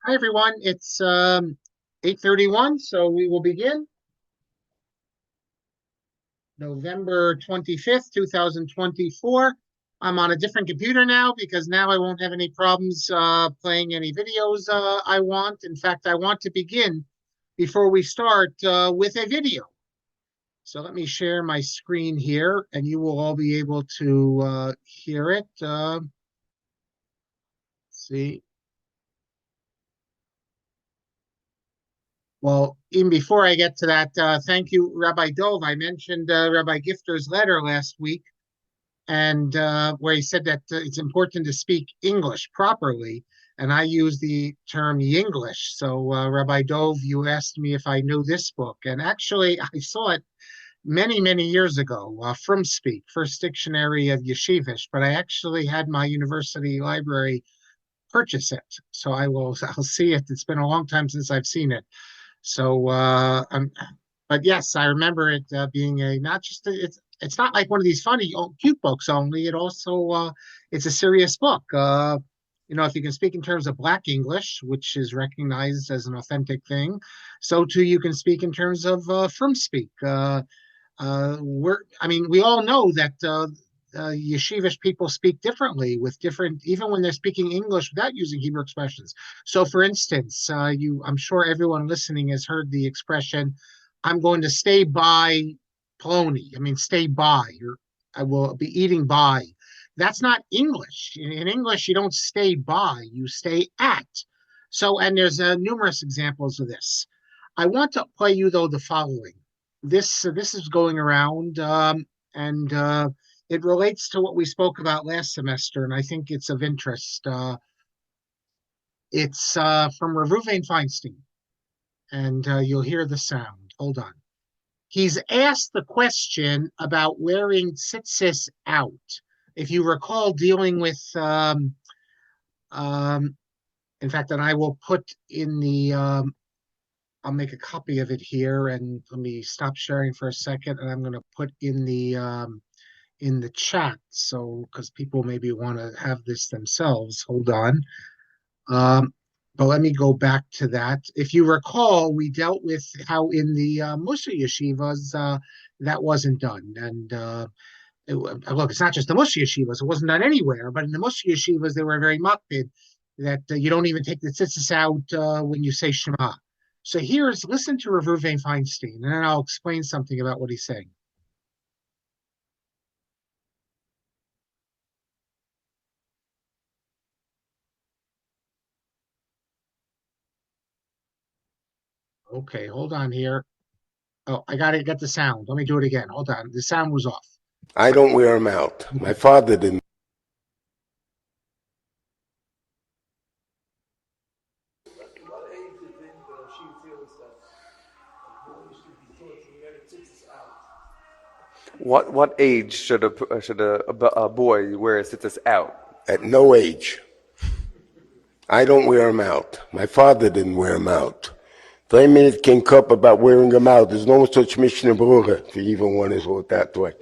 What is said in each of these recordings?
Hi, everyone. It's 8:31, so we will begin. November 25th, 2024. I'm on a different computer now because now I won't have any problems playing any videos I want. In fact, I want to begin before we start with a video. So let me share my screen here, and you will all be able to hear it. See. Well, even before I get to that, thank you, Rabbi Dov. I mentioned Rabbi Gifter's letter last week, and where he said that it's important to speak English properly, and I use the term Yinglish. So, Rabbi Dov, you asked me if I knew this book, and actually, I saw it many, many years ago from Speak, First Dictionary of Yeshivish, but I actually had my university library purchase it, so I'll see it. It's been a long time since I've seen it. So, but yes, I remember it being it's not like one of these funny, cute books only. It also, it's a serious book. If you can speak in terms of Black English, which is recognized as an authentic thing, so too you can speak in terms of from Speak. We all know that yeshivish people speak differently with different, even when they're speaking English without using Hebrew expressions. So, for instance, I'm sure everyone listening has heard the expression, "I'm going to stay by Poloni." I mean, stay by, or I will be eating by. That's not English. In English, you don't stay by, you stay at. So, and there's numerous examples of this. I want to play you, though, the following. This is going around, and it relates to what we spoke about last semester, and I think it's of interest. It's from Reuven Feinstein, and you'll hear the sound. Hold on. He's asked the question about wearing tzitzis out. If you recall, dealing with, in fact, and I will put in the, I'll make a copy of it here, and let me stop sharing for a second, and I'm going to put in the chat, so because people maybe want to have this themselves. Hold on. But let me go back to that. If you recall, we dealt with how in the Mussar yeshivas that wasn't done. And look, it's not just the Mussar yeshivas. It wasn't done anywhere. But in the Mussar yeshivas, they were very makpid that you don't even take the tzitzis out when you say Shema. So listen to Reuven Feinstein, and then I'll explain something about what he's saying. Okay, hold on here. Oh, I got the sound. Let me do it again. Hold on. The sound was off. I don't wear them out. My father didn't. What age should a boy wear tzitzis out? At no age. I don't wear them out. My father didn't wear them out. 3 minutes can cup about wearing them out. There's no such Mishnah Berurah, if you even want to go that way.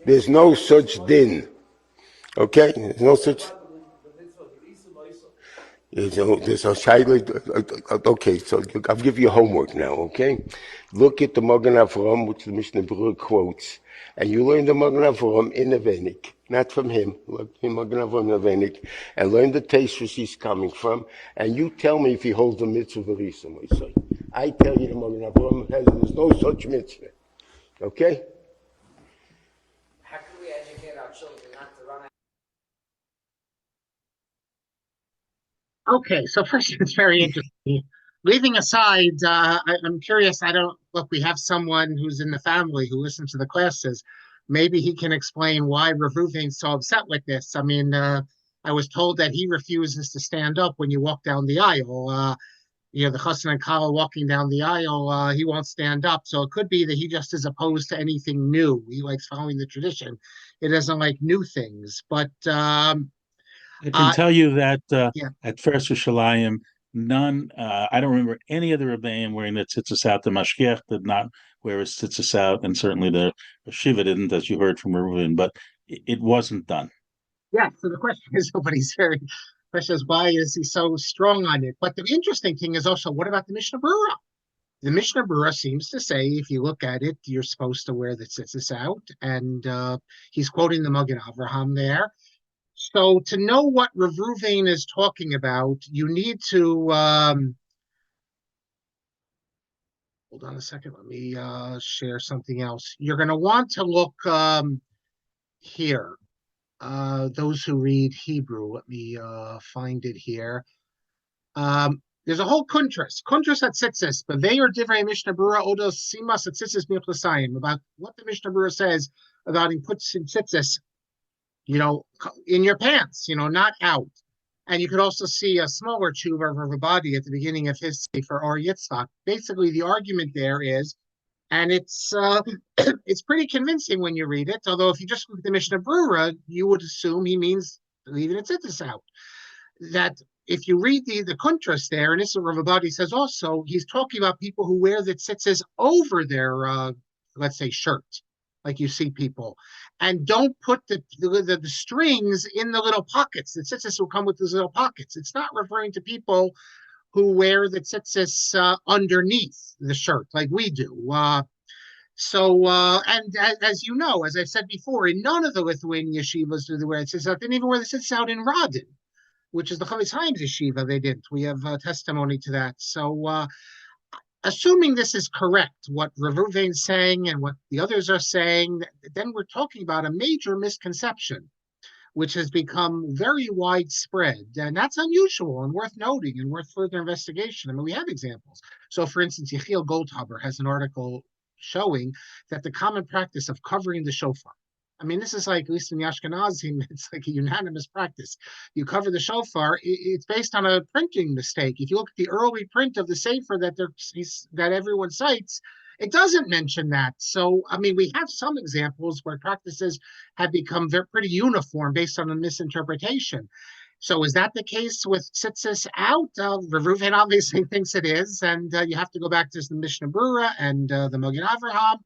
There's no such din. Okay? There's no such. There's a shaila. Okay, so I'll give you homework now, okay? Look at the Magen Avraham, which the Mishnah Berurah quotes, and you learn the Magen Avraham in the Rabbinic, not from him. Look in Magen Avraham in the Rabbinic, and learn the taste where he's coming from, and you tell me if he holds the mitzvah of Arisa, my son. I tell you the Magen Avraham there's no such mitzvah, okay? How can we educate our children not to run out? Okay, so first, it's very interesting. Leaving aside, I'm curious. We have someone who's in the family who listens to the classes. Maybe he can explain why Reuven's so upset with this. I mean, I was told that he refuses to stand up when you walk down the aisle. The chassan and kala walking down the aisle, he won't stand up. So it could be that he just is opposed to anything new. He likes following the tradition. He doesn't like new things. But I can tell you that yeah. at First Yerushalayim, none, I don't remember any of the Rebbeim wearing the tzitzis out. The Mashgiach did not wear his tzitzis out, and certainly the Shiva didn't, as you heard from Reuven, but it wasn't done. Yeah, so the question is, nobody's very, Question is, why is he so strong on it? But the interesting thing is also, what about the Mishnah Berurah? The Mishnah Berurah seems to say, if you look at it, you're supposed to wear the tzitzis out, and he's quoting the Magen Avraham there. So to know what Rav Ruvain is talking about, you need to hold on a second. Let me share something else. You're going to want to look here. Those who read Hebrew, let me find it here. There's a whole kuntras at tzitzis, but they are divrei Mishnah Berurah odos simas at tzitzis mi'plasayim, about what the Mishnah Berurah says about he puts in tzitzis, in your pants, not out. And you could also see a smaller tshuva of Rav Badi at the beginning of his sefer or Yitzhak. Basically, the argument there is, and it's it's pretty convincing when you read it. Although if you just look at the Mishnah Berurah, you would assume he means leaving the tzitzis out. That if you read the contrast there, and this is what Rav Badi says also, he's talking about people who wear the tzitzis over their, let's say, shirt, like you see people, and don't put the strings in the little pockets. The tzitzis will come with those little pockets. It's not referring to people who wear the tzitzis underneath the shirt, like we do. And as you know, as I've said before, in none of the Lithuanian yeshivas do they wear tzitzis out. They didn't even wear the tzitzis out in Radin, which is the Katowice Conference yeshiva. They didn't. We have testimony to that. So, assuming this is correct, what Rav Ruvain's saying and what the others are saying, then we're talking about a major misconception, which has become very widespread. And that's unusual and worth noting and worth further investigation. I mean, we have examples. So, for instance, Yechiel Goldhaber has an article showing that the common practice of covering the shofar. I mean, this is like, at least in the Ashkenazim, it's like a unanimous practice. You cover the shofar. It's based on a printing mistake. If you look at the early print of the Sefer that everyone cites, it doesn't mention that. So, I mean, we have some examples where practices have become pretty uniform based on a misinterpretation. So is that the case with tzitzis out? Rav Ruvain obviously thinks it is, and you have to go back to the Mishnah Berurah and the Magen Avraham.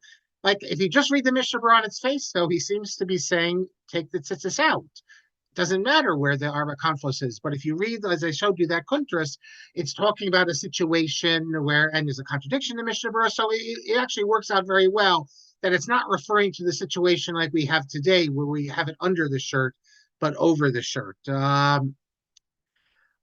Like, if you just read the Mishnah Berurah on its face, though, he seems to be saying, take the tzitzis out. Doesn't matter where the Arba Konfos is. But if you read, as I showed you, that kuntras, it's talking about a situation where, and there's a contradiction in the Mishnah Berurah, so it actually works out very well that it's not referring to the situation like we have today, where we have it under the shirt, but over the shirt. No,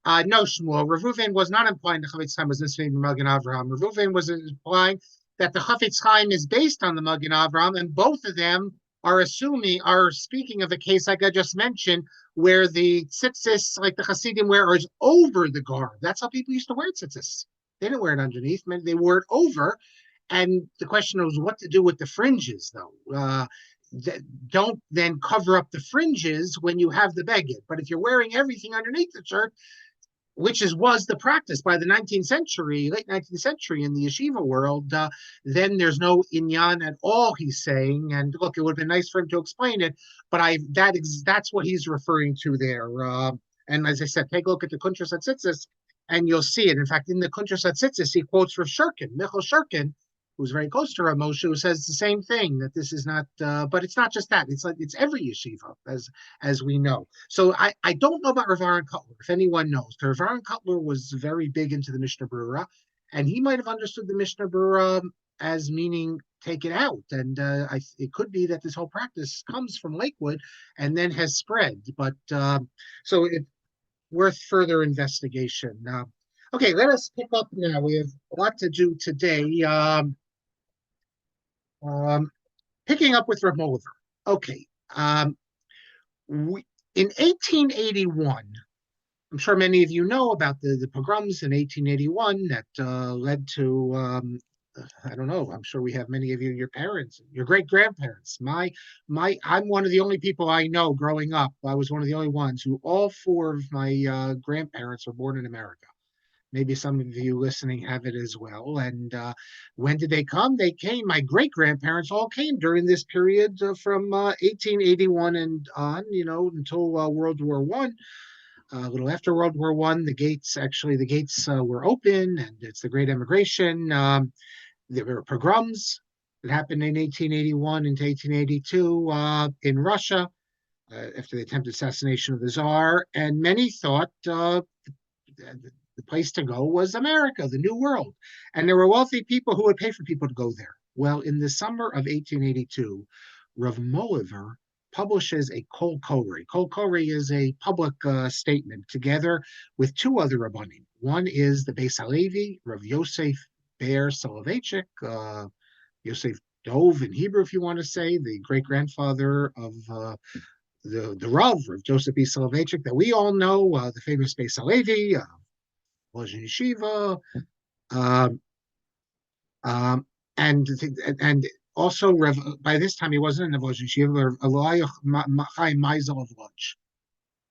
Shmuel, Rav Ruvain was not implying the Katowice Conference was listening to Magen Avraham. Rav Ruvain was implying that the Chafetz Chaim is based on the Magen Avraham, and both of them are speaking of a case like I just mentioned, where the tzitzis, like the Hasidim wear, is over the garb. That's how people used to wear tzitzis. They didn't wear it underneath; they wore it over. And the question was what to do with the fringes, though. Don't then cover up the fringes when you have the beged. But if you're wearing everything underneath the shirt, which was the practice by the 19th century, late 19th century in the yeshiva world, then there's no inyan at all, he's saying. And look, it would have been nice for him to explain it, but that's what he's referring to there. And as I said, take a look at the Kuntras at Tzitzis, and you'll see it. In fact, in the Kuntras at Tzitzis, he quotes Rav Shurkin, Michal Shurkin, who's very close to Rav Moshe, who says the same thing, that this is not, but it's not just that. It's like, it's every yeshiva, as we know. So I don't know about Rav Aaron Kotler, if anyone knows. Rav Aaron Kotler was very big into the Mishnah Berurah, and he might have understood the Mishnah Berurah as meaning take it out. And it could be that this whole practice comes from Lakewood and then has spread. But so it's worth further investigation. Okay, let us pick up now. We have a lot to do today. Picking up with Rabbi Mohliver. Okay. In 1881, I'm sure many of you know about the pogroms in 1881 that led to, I don't know, I'm sure we have many of you, your parents, your great-grandparents. I'm one of the only people I know growing up. I was one of the only ones who all four of my grandparents were born in America. Maybe some of you listening have it as well. And when did they come? They came, my great-grandparents all came during this period from 1881 and on, until World War I. A little after World War I, the gates were open, and it's the Great Emigration. There were pogroms that happened in 1881 into 1882 in Russia. after the attempted assassination of the Tsar, and many thought the place to go was America, the New World. And there were wealthy people who would pay for people to go there. Well, in the summer of 1882, Rav Mohliver publishes a Kol Koreh. Kol Koreh is a public statement together with two other Rabbanim. One is the Beis Halevi, Rav Yosef Ber Soloveitchik, Yosef Dov in Hebrew, if you want to say, the great-grandfather of the Rav of Joseph B. Soloveitchik that we all know, the famous Beis Halevi, Lozhin Yeshiva, and also by this time he wasn't in the Lozhin Yeshiva, Eliyahu Chaim Meisel of Lodz.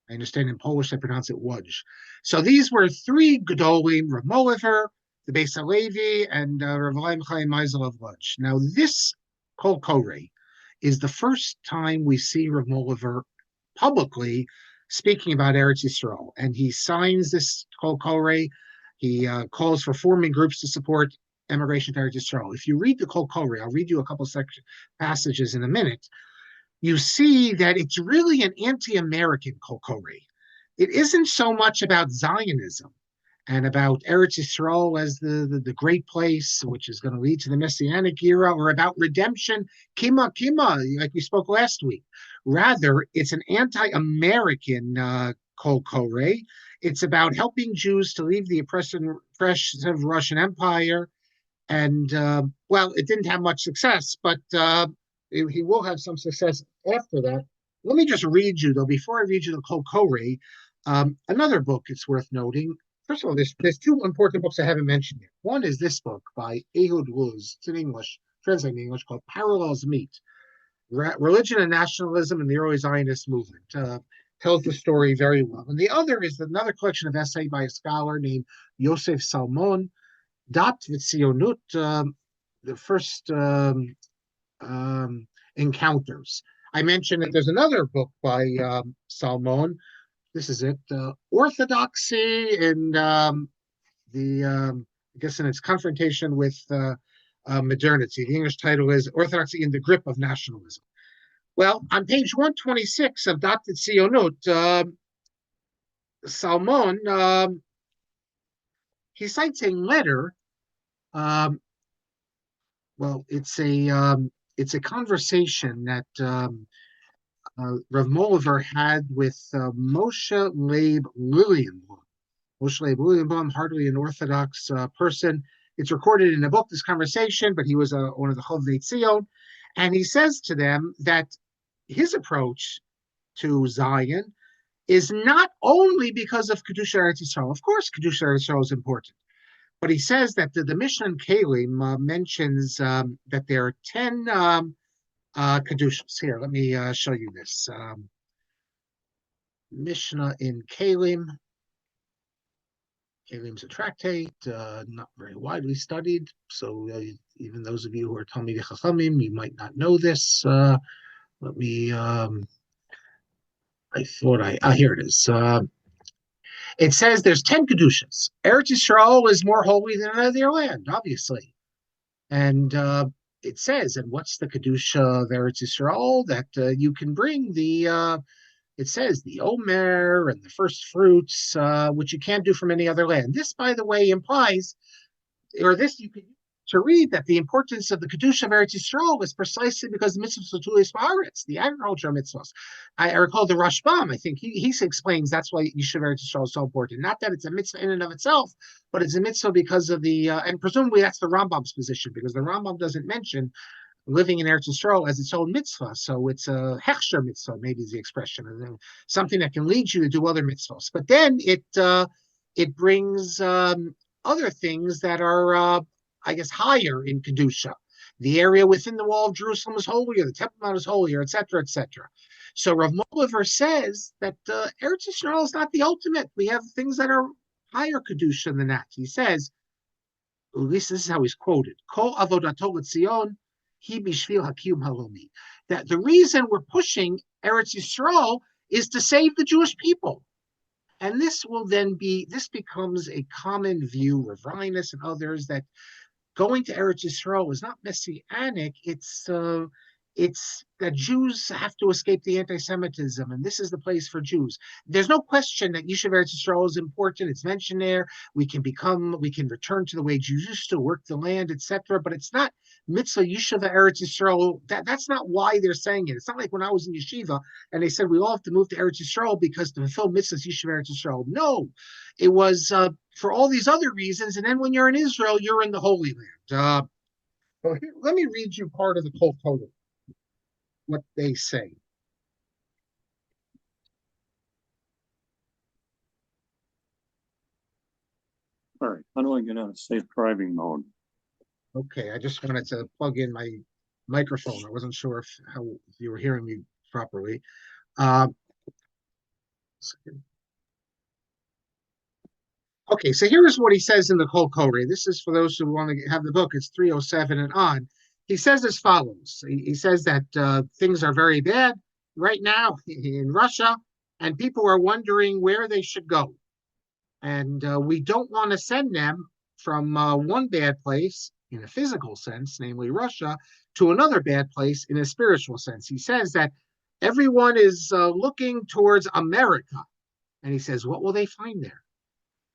I understand in Polish they pronounce it Łódź. So these were three Gedolim, Rav Mohilever, the Beis Halevi, and Rav Chaim Meisel of Lodz. Now this Kol Koreh is the first time we see Rav Mohliver publicly speaking about Eretz Yisrael, and he signs this Kol Koreh. He calls for forming groups to support emigration to Eretz Yisrael. If you read the Kol Koreh, I'll read you a couple passages in a minute. You see that it's really an anti-American Kol Koreh. It isn't so much about Zionism and about Eretz Yisrael as the great place, which is going to lead to the Messianic era, or about redemption, kima, like we spoke last week. Rather, it's an anti-American Kol Koreh. It's about helping Jews to leave the oppressive Russian Empire. And, well, it didn't have much success, but he will have some success after that. Let me just read you, though, before I read you the Kol Koreh, another book it's worth noting. First of all, there's two important books I haven't mentioned yet. One is this book by Ehud Luz. It's in English, translated in English, called Parallels Meet, Religion and Nationalism in the Early Zionist Movement. Tells the story very well. And the other is another collection of essays by a scholar named Yosef Salmon, Dat V'Tzionut, the first encounters. I mentioned that there's another book by Salmon. This is it, Orthodoxy and I guess in its confrontation with modernity. The English title is Orthodoxy in the Grip of Nationalism. Well, on page 126 of Dat V'Tzionut, Salmon, he cites a letter. Well, it's a conversation that Rav Mohliver had with Moshe Leib Lilienblum. Moshe Leib Lilienblum, hardly an Orthodox person. It's recorded in a book, this conversation, but he was one of the Chovnei Tzion. And he says to them that his approach to Zion is not only because of Kedusha Eretz Yisrael. Of course, Kedusha Eretz Yisrael is important. But he says that the Mishnah in Kalim mentions that there are 10 Kedushas. Here, let me show you this. Mishnah in Kalim. Kalim's a tractate, not very widely studied. So even those of you who are Talmidei Chachamim, you might not know this. Let me, I thought here it is. It says there's 10 Kedushas. Eretz Yisrael is more holy than another land, obviously. And it says, and what's the Kedusha of Eretz Yisrael? That you can bring it says the Omer and the first fruits, which you can't do from any other land. This, by the way, implies, or this you could to read that the importance of the Kedusha of Eretz Yisrael was precisely because the mitzvahs Tulis Ba'aretz, the agricultural mitzvahs. I recall the Rashbam, I think he explains that's why Yishuv Eretz Yisrael is so important. Not that it's a mitzvah in and of itself, but it's a mitzvah because of the, and presumably that's the Rambam's position, because the Rambam doesn't mention living in Eretz Yisrael as its own mitzvah. So it's a hechsher mitzvah, maybe is the expression, something that can lead you to do other mitzvahs. But then it brings other things that are, I guess, higher in Kedusha. The area within the wall of Jerusalem is holier, the Temple Mount is holier, etc., etc. So Rav Mohliver says that Eretz Yisrael is not the ultimate. We have things that are higher Kedusha than that. He says, at least this is how he's quoted, Kol avodato l'tzion hi bishvil hakiyum halomi. That the reason we're pushing Eretz Yisrael is to save the Jewish people. And this becomes a common view, Rav Reines and others, that going to Eretz Yisrael is not messianic. It's it's that Jews have to escape the anti-Semitism, and this is the place for Jews. There's no question that Yishuv Eretz Yisrael is important. It's mentioned there. We can return to the way Jews used to work the land, etc. But it's not mitzvah Yishuv Eretz Yisrael. That's not why they're saying it. It's not like when I was in yeshiva and they said we all have to move to Eretz Yisrael because to fulfill mitzvahs Yishuv Eretz Yisrael. No, it was for all these other reasons. And then when you're in Israel, you're in the Holy Land. So here, let me read you part of the Kol Torah, what they say. All right, how do I get out of safe driving mode? Okay, I just wanted to plug in my microphone. I wasn't sure if you were hearing me properly. Okay, so here is what he says in the Kol Koreh. This is for those who want to have the book. It's 307 and on. He says as follows. He says that things are very bad right now in Russia, and people are wondering where they should go. And we don't want to send them from one bad place in a physical sense, namely Russia, to another bad place in a spiritual sense. He says that everyone is looking towards America. And he says, what will they find there?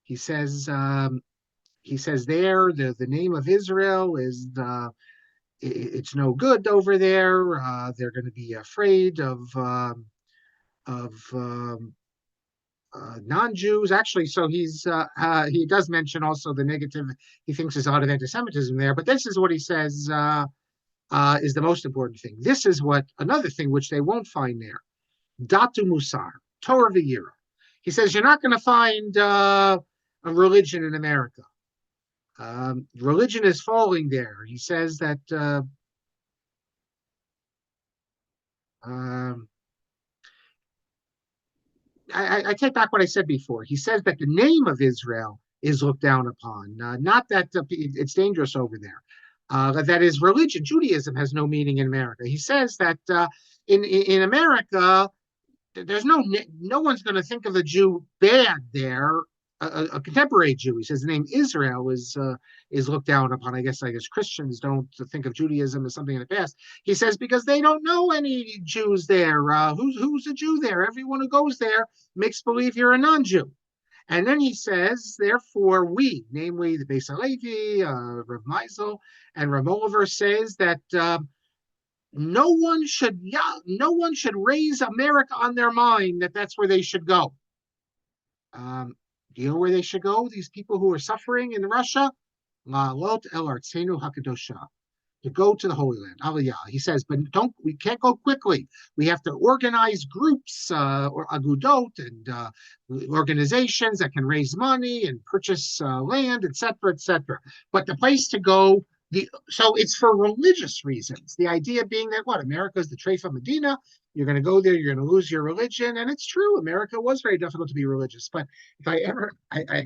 He says there the name of Israel is it's no good over there. They're going to be afraid of non-Jews. Actually, so he does mention also the negative he thinks is a lot of anti-Semitism there. But this is what he says is the most important thing. This is another thing which they won't find there. Datu Musar, Torah V'Yira. He says you're not going to find a religion in America. Religion is falling there. He says that I take back what I said before. He says that the name of Israel is looked down upon, not that it's dangerous over there. That is, religion, Judaism has no meaning in America. He says that in America, there's no one's going to think of the Jew bad there. A contemporary Jew. He says the name Israel is looked down upon. I guess Christians don't think of Judaism as something in the past. He says because they don't know any Jews there. Who's a Jew there? Everyone who goes there makes believe you're a non-Jew. And then he says, therefore, we, namely the Beis Halevi, Rav Meisel, and Rabbi Mohliver, says that no one should raise America on their mind that that's where they should go. Do you know where they should go? These people who are suffering in Russia, La'alot el Artzenu Hakadosha, to go to the Holy Land, Aliyah. He says, but we can't go quickly. We have to organize groups or agudot and organizations that can raise money and purchase land, etc., etc. But the place to go. So it's for religious reasons. The idea being that America is the Treifa Medina. You're going to go there, you're going to lose your religion, and it's true. America was very difficult to be religious. But if I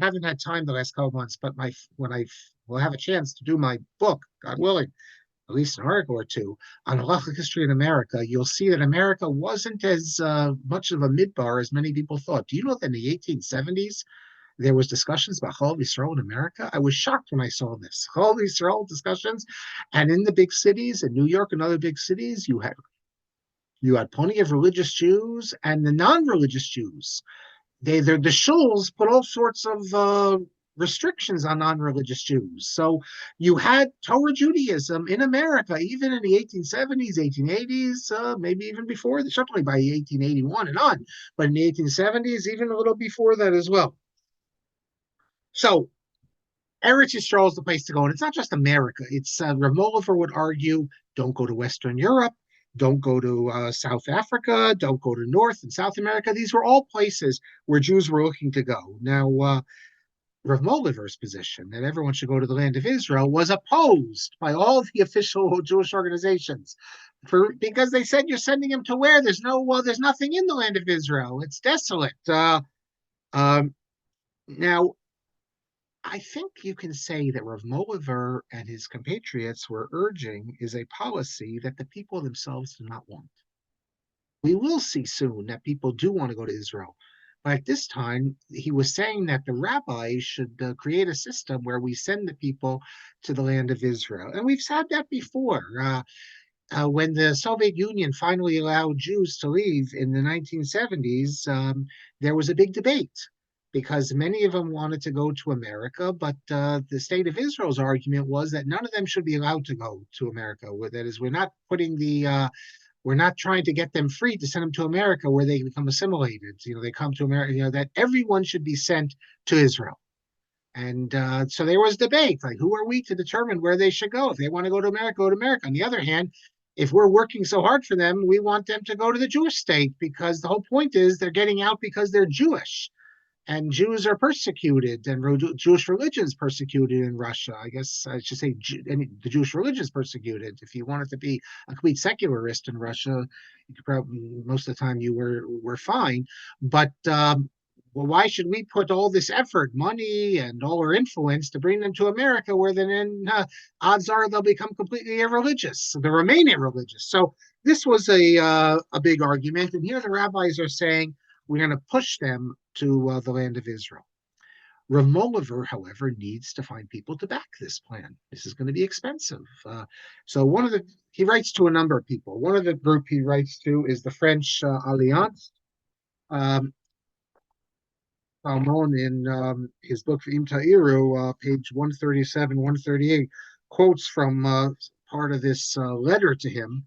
haven't had time the last couple months. But when I will have a chance to do my book, God willing, at least an article or two on halachic history in America, you'll see that America wasn't as much of a midbar as many people thought. Do you know that in the 1870s? There was discussions about Chol Yisrael in America. I was shocked when I saw this. Chol Yisrael discussions. And in the big cities, in New York and other big cities, you had plenty of religious Jews and the non-religious Jews. The shuls put all sorts of restrictions on non-religious Jews. So you had Torah Judaism in America, even in the 1870s, 1880s, maybe even before, certainly by 1881 and on. But in the 1870s, even a little before that as well. So Eretz Yisrael is the place to go. And it's not just America. It's Rav Mohliver would argue, don't go to Western Europe. Don't go to South Africa. Don't go to North and South America. These were all places where Jews were looking to go. Now, Rav Mohliver's position that everyone should go to the land of Israel was opposed by all the official Jewish organizations because they said you're sending him to where there's nothing in the land of Israel. It's desolate. Now, I think you can say that Rav Mohliver and his compatriots were urging is a policy that the people themselves do not want. We will see soon that people do want to go to Israel. But at this time, he was saying that the rabbis should create a system where we send the people to the land of Israel. And we've said that before. when the Soviet Union finally allowed Jews to leave in the 1970s, there was a big debate because many of them wanted to go to America, but the state of Israel's argument was that none of them should be allowed to go to America. That is, we're not trying to get them free to send them to America where they become assimilated. They come to America. That everyone should be sent to Israel. And so there was debate, like who are we to determine where they should go? If they want to go to America, go to America. On the other hand, if we're working so hard for them, we want them to go to the Jewish state because the whole point is they're getting out because they're Jewish. And Jews are persecuted, and Jewish religion is persecuted in Russia. I guess I should say the Jewish religion is persecuted. If you wanted to be a complete secularist in Russia, you could probably most of the time you were fine. But well, why should we put all this effort, money, and all our influence to bring them to America, where then odds are they'll become completely irreligious, they'll remain irreligious. So this was a big argument, and here the rabbis are saying we're going to push them to the land of Israel. Rav Mohliver, however, needs to find people to back this plan. This is going to be expensive. So he writes to a number of people. One of the group he writes to is the French Alliance. Salmon, in his book Im Ta'iru, page 137, 138, quotes from part of this letter to him.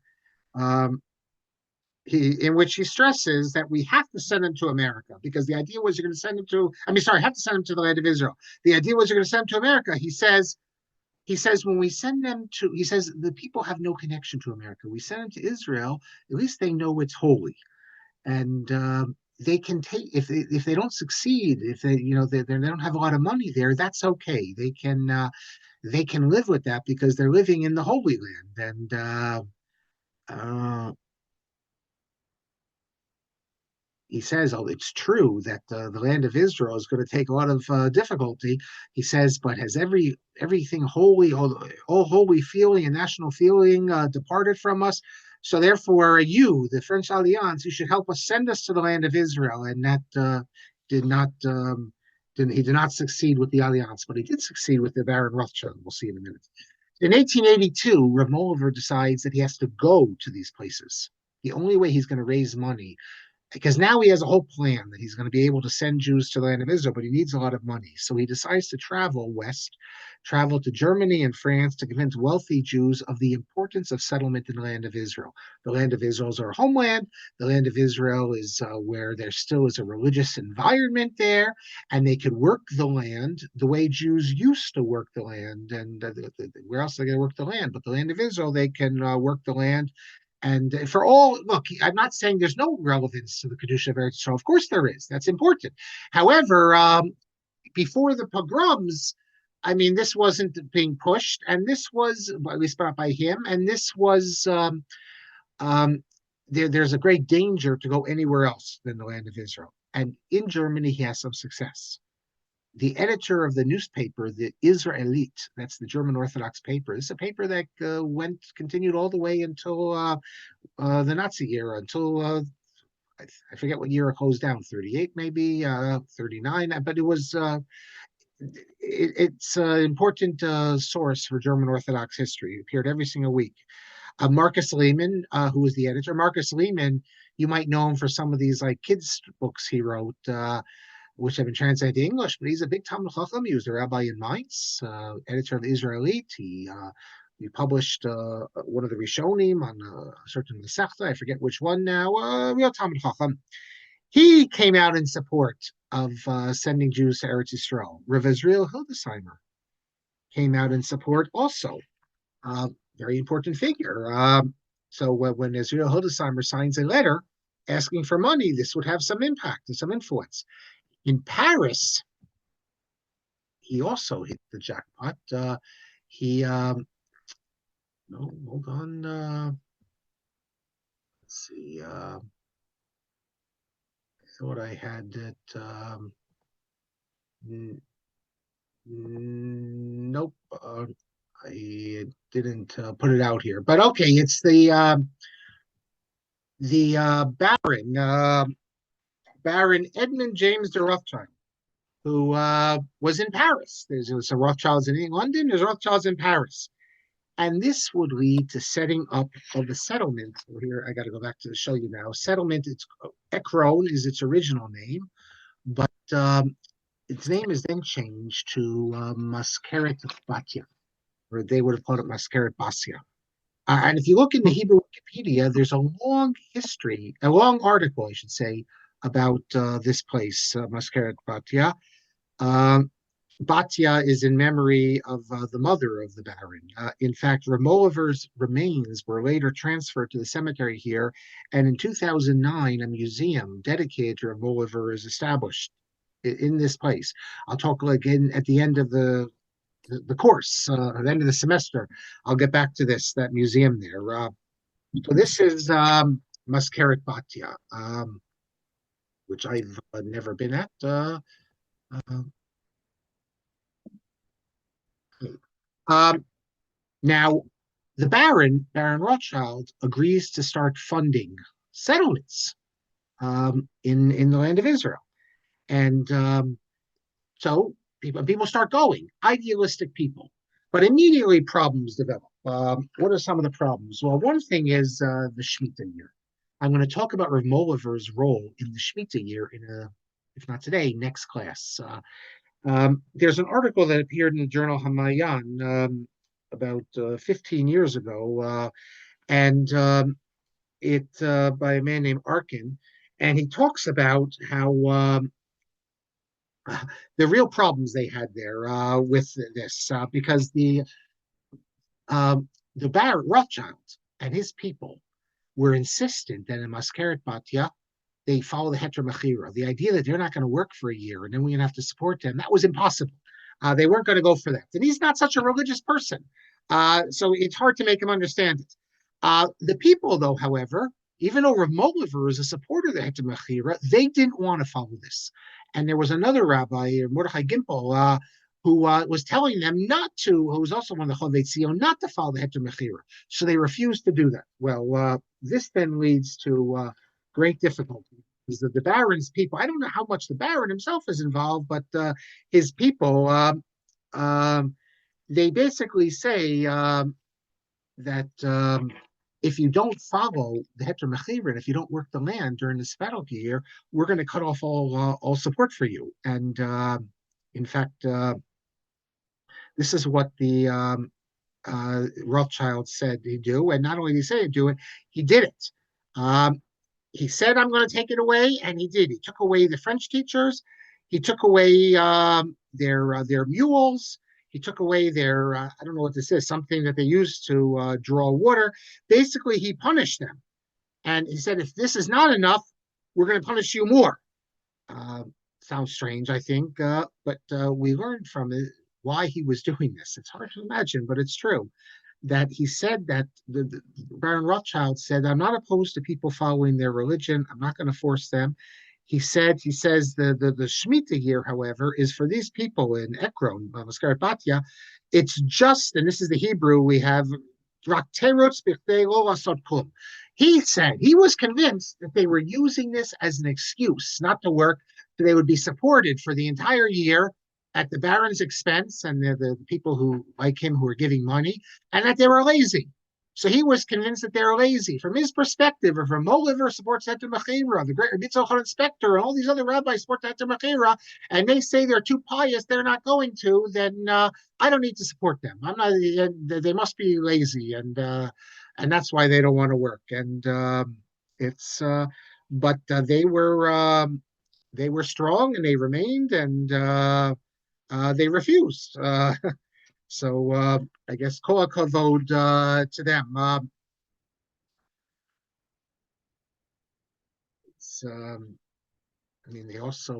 In which he stresses that we have to send them to America because the idea was you're going to send them to, have to send them to the land of Israel. The idea was you're going to send them to America. He says when we send them to, he says the people have no connection to America. We send them to Israel, at least they know it's holy. And they can take, if they don't succeed, if they don't have a lot of money there, that's okay. They can live with that because they're living in the Holy Land. And he says, oh, it's true that the land of Israel is going to take a lot of difficulty. He says, but has everything holy, all holy feeling and national feeling departed from us? So therefore, you, the French Alliance, you should help us send us to the land of Israel. And that he did not succeed with the Alliance, but he did succeed with the Baron Rothschild. We'll see in a minute. In 1882, Rav Mohliver decides that he has to go to these places. The only way he's going to raise money, because now he has a whole plan that he's going to be able to send Jews to the land of Israel, but he needs a lot of money. So he decides to travel west, travel to Germany and France to convince wealthy Jews of the importance of settlement in the land of Israel. The land of Israel is our homeland. The land of Israel is where there still is a religious environment there, and they could work the land the way Jews used to work the land. And where else are they going to work the land? But the land of Israel, they can work the land. And for all, look, I'm not saying there's no relevance to the Kedusha of Eretz Yisrael. Of course there is. That's important. However, before the pogroms, this wasn't being pushed, and this was, at least by him, and this was, there's a great danger to go anywhere else than the land of Israel. And in Germany, he has some success. The editor of the newspaper, the Israelite, that's the German Orthodox paper. It's a paper that continued all the way until the Nazi era, until I forget what year it closed down, 38 maybe, 39, but it was it's an important source for German Orthodox history. It appeared every single week. Marcus Lehman, who was the editor, Marcus Lehman, you might know him for some of these like kids books he wrote, which have been translated to English, but he's a big Talmud Chacham. He was a rabbi in Mainz, editor of the Israelite. He published one of the Rishonim on a certain Masechta, I forget which one now, real Talmud Chacham. He came out in support of sending Jews to Eretz Yisrael. Rav Israel Hildesheimer came out in support also. Very important figure. So when Israel Hildesheimer signs a letter asking for money, this would have some impact and some influence. In Paris, he also hit the jackpot. No, hold on. Let's see. I thought I had it. Nope. I didn't put it out here. But okay, it's the Baron Edmund James de Rothschild, who was in Paris. There's some Rothschilds in London, there's Rothschilds in Paris. And this would lead to setting up of the settlement. Well, here, I got to go back to show you now. Settlement, it's Ekron is its original name, but its name is then changed to Mazkeret Batya, or they would have called it Mazkeret Batya. And if you look in the Hebrew Wikipedia, there's a long history, a long article, I should say, about this place, Mazkeret Batya. Batya is in memory of the mother of the Baron. In fact, Rabbi Mohliver's remains were later transferred to the cemetery here, and in 2009, a museum dedicated to Rabbi Mohliver is established in this place. I'll talk again at the end of the course, at the end of the semester. I'll get back to that museum there. So this is Mazkeret Batya, which I've never been at. Now, the Baron Rothschild, agrees to start funding settlements in the land of Israel. And so people start going, idealistic people. But immediately problems develop. What are some of the problems? Well, one thing is the Shemitah year. I'm going to talk about Rav Mohliver's role in the Shemitah year if not today, next class. There's an article that appeared in the journal Hamayan about 15 years ago, and it by a man named Arkin, and he talks about how the real problems they had there with this, because the Baron Rothschild and his people were insistent that in Mazkeret Batya they follow the Heter Mechira. The idea that they're not going to work for a year and then we're going to have to support them, that was impossible. They weren't going to go for that. And he's not such a religious person. So it's hard to make him understand it. The people, though, however, even though Rav Mohliver is a supporter of the Heter Mechira, they didn't want to follow this. And there was another rabbi, Mordechai Gimpel, who was telling them who was also one of the Chovei Tzion, not to follow the Heter Mechira. So they refused to do that. Well, this then leads to great difficulty. Is that the Baron's people, I don't know how much the Baron himself is involved, but his people, they basically say that if you don't follow the Heter Mechira, and if you don't work the land during this federal year, we're going to cut off all support for you. And in fact, this is what the Rothschild said he'd do. And not only did he say he'd do it, he did it. He said, I'm going to take it away, and he did. He took away the French teachers. He took away their mules. He took away their, I don't know what this is, something that they used to draw water. Basically, he punished them. And he said, if this is not enough, we're going to punish you more. Sounds strange, I think, but we learned from it why he was doing this. It's hard to imagine, but it's true. That he said that the Baron Rothschild said, I'm not opposed to people following their religion. I'm not going to force them. He says the Shemitah year, however, is for these people in Ekron, Mazkeret Batya. It's just, and this is the Hebrew we have, he said he was convinced that they were using this as an excuse not to work, so they would be supported for the entire year at the Baron's expense, and the people who like him who are giving money, and that they were lazy. So he was convinced that they were lazy. From his perspective, if Mohilever supports Heter Mechira, the great Yitzhak Elhanan Spektor, and all these other rabbis support Heter Mechira, and they say they're too pious, they're not going to, then I don't need to support them. I'm not. They must be lazy, and that's why they don't want to work. And but they were strong, and they remained, and they refused. So I guess kol hakavod to them. I mean, they also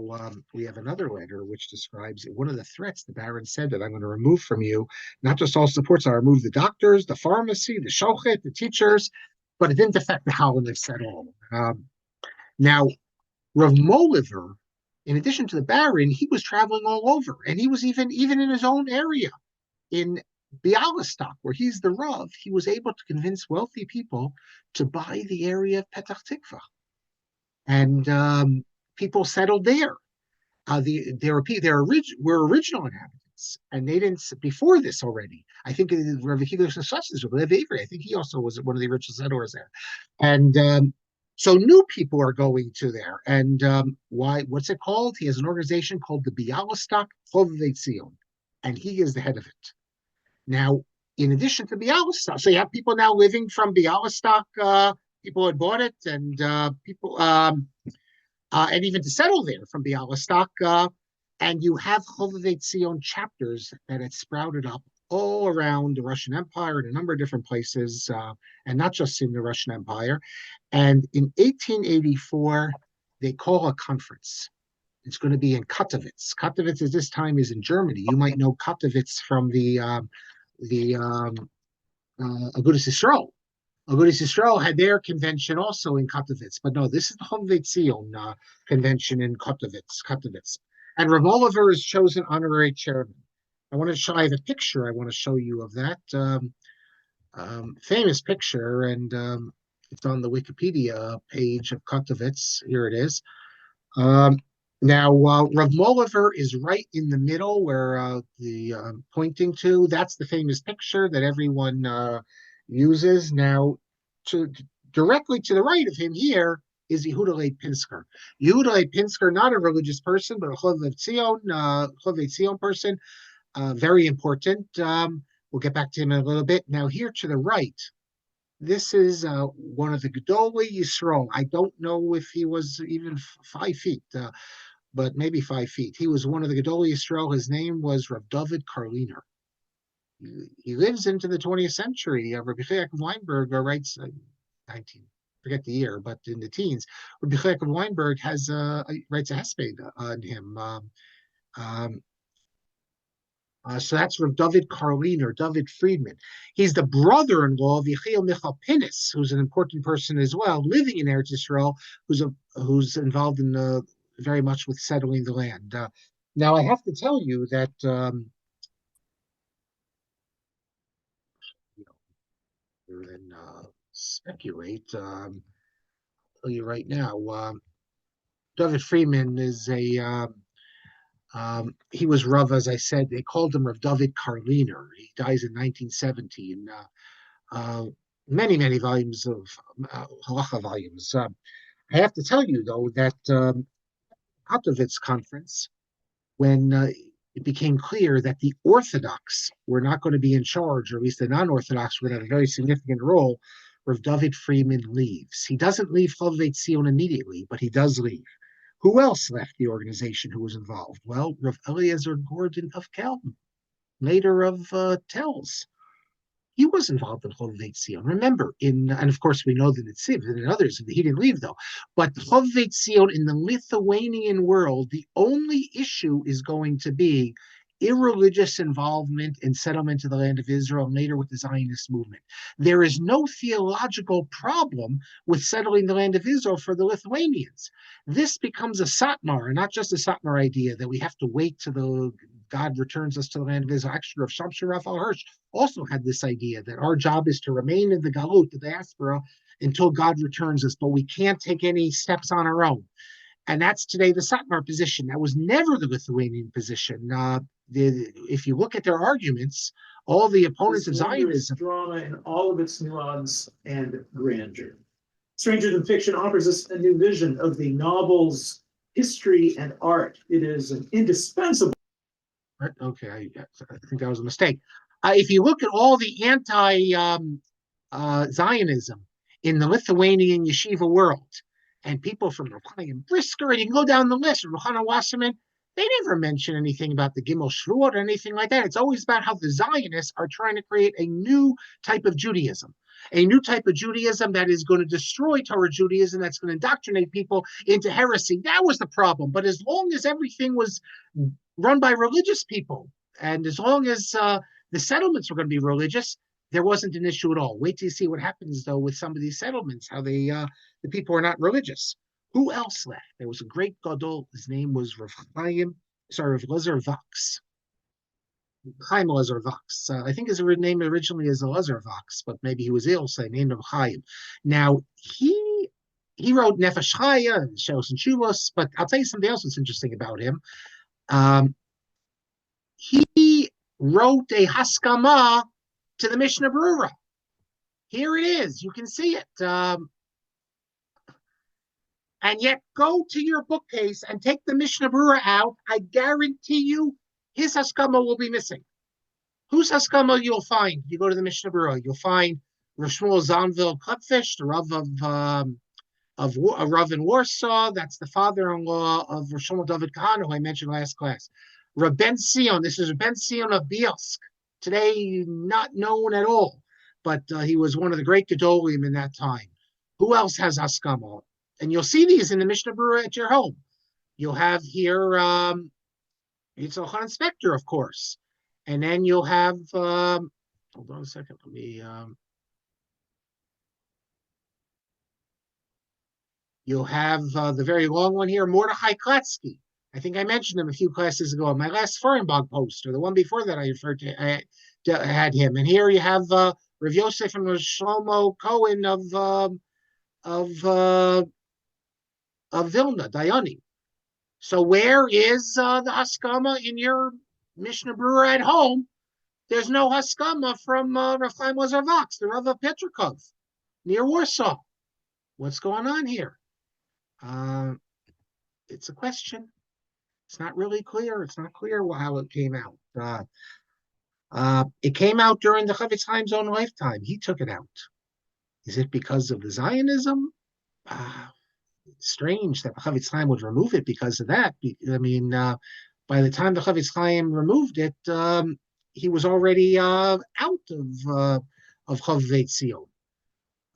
we have another letter which describes one of the threats the Baron said that I'm going to remove from you not just all supports. I remove the doctors, the pharmacy, the shochet, the teachers, but it didn't affect the Holocaust at all. Now, Rav Mohliver, in addition to the Baron, he was traveling all over, and he was even in his own area. In Bialystok, where he's the Rav, he was able to convince wealthy people to buy the area of Petach Tikva. And people settled there. There were original inhabitants. Israelites, and they didn't before this already. I think Rabbi Mohliver, I think he also was one of the original settlers there, and so new people are going to there. And why? What's it called? He has an organization called the Bialystok Chovevei Zion, and he is the head of it. Now, in addition to Bialystok, so you have people now living from Bialystok. People had bought it, and people. And even to settle there from Bialystok, and you have Chovevei Zion chapters that had sprouted up all around the Russian Empire in a number of different places, and not just in the Russian Empire. And in 1884, they call a conference. It's going to be in Katowice. Katowice at this time is in Germany. You might know Katowice from the Agudas Yisrael. Agudas Yisrael had their convention also in Katowice, but no, this is the Chovevei Zion convention in Katowice. And Rabbi Mohliver is chosen honorary chairman. I have a picture I want to show you of that famous picture, and it's on the Wikipedia page of Katowice. Here it is. Now, Rav Mohliver is right in the middle where pointing to. That's the famous picture that everyone uses. Now, directly to the right of him here is Yehuda Pinsker. Yehuda Pinsker, not a religious person, but a Chovevei Zion person, very important. We'll get back to him in a little bit. Now, here to the right, this is one of the Gedolei Yisrael. I don't know if he was even 5 feet, but maybe 5 feet. He was one of the Gedolei Yisrael. His name was Rav David Karliner. He lives into the 20th century. Rabbi Yitzhak Weinberg writes, 19, forget the year, but in the teens, Rabbi Yitzhak Weinberg writes a hesped on him. So that's from David Karliner, David Friedman. He's the brother-in-law of Yechiel Michal Pinnis, who's an important person as well, living in Eretz Yisrael, who's involved in very much with settling the land. Now, I have to tell you that than speculate. I'll tell you right now. David Friedman is he was Rav, as I said. They called him Rav David Karliner. He dies in 1970, and many volumes of halacha volumes. I have to tell you though that Katowice Conference, when it became clear that the Orthodox were not going to be in charge, or at least the non-Orthodox would have a very significant role, Rav David Friedman leaves. He doesn't leave Chovevei Zion immediately, but he does leave. Who else left the organization who was involved? Well, Rav Eliezer Gordon of Kelton, later of Telz. He was involved in Chovevei Zion. Remember, and of course we know that it's Siv and others. He didn't leave though. But Chovevei Zion in the Lithuanian world, the only issue is going to be irreligious involvement and settlement of the land of Israel, and later with the Zionist movement. There is no theological problem with settling the land of Israel for the Lithuanians. This becomes a Satmar, and not just a Satmar idea that we have to wait till God returns us to the land of Israel. Actually, Rav Shamshon Raphael Hirsch also had this idea that our job is to remain in the Galut, the diaspora, until God returns us, but we can't take any steps on our own. And that's today the Satmar position. That was never the Lithuanian position. If you look at their arguments, all the opponents of Zionism, drama in all of its nuance and grandeur. Stranger Than Fiction offers us a new vision of the novel's history and art. It is an indispensable. Okay, I think that was a mistake. If you look at all the anti-Zionism in the Lithuanian yeshiva world, and people from Chaim Brisker, and you can go down the list, Ruchana Wasserman, they never mention anything about the Gimel Shvuot or anything like that. It's always about how the Zionists are trying to create a new type of Judaism, that is going to destroy Torah Judaism, that's going to indoctrinate people into heresy. That was the problem. But as long as everything was run by religious people, and as long as the settlements were going to be religious, there wasn't an issue at all. Wait till you see what happens, though, with some of these settlements, how the people are not religious. Who else left? There was a great gadol. His name was Rav Lezer Vox. Chaim Lezer Vox. I think his name originally is Lezer Vox, but maybe he was ill, so they named him Chaim. Now, he wrote Nefesh Chaya and Shelos and Shuvos, but I'll tell you something else that's interesting about him. He wrote a haskama to the Mishnah Berurah. Here it is. You can see it. And yet go to your bookcase and take the Mishnah Berurah out. I guarantee you his haskama will be missing. Whose haskama you'll find? You go to the Mishnah Berurah. You'll find Rosh Shmuel Zonvil Kutfish, the Rav of a Rav in Warsaw. That's the father-in-law of Rosh Shmuel David Kahana, who I mentioned last class. Reb Ben Sion. This is Reb Ben Sion of Bielsk. Today, not known at all, but he was one of the great Gedolim in that time. Who else has haskama? And you'll see these in the Mishnah Berurah at your home. You'll have here Yitzhak Elhanan Spektor, of course. And then you'll have, hold on a second, let me, you'll have the very long one here, Mordechai Klatsky. I think I mentioned him a few classes ago in my last Fernbog post, or the one before that I referred to, I had him. And here you have Rav Yosef and Rav Shlomo Cohen of Vilna, Dayani. So where is the haskama in your Mishnah Berurah at home? There's no haskama from Rav Chaim Lazar Vox, the Rav of Petrikov, near Warsaw. What's going on here? It's a question. It's not really clear. It's not clear how it came out. It came out during the Chofetz Chaim's own lifetime. He took it out. Is it because of the Zionism? Strange that the Chofetz Chaim would remove it because of that. I mean, by the time the Chofetz Chaim removed it, he was already out of Chavvei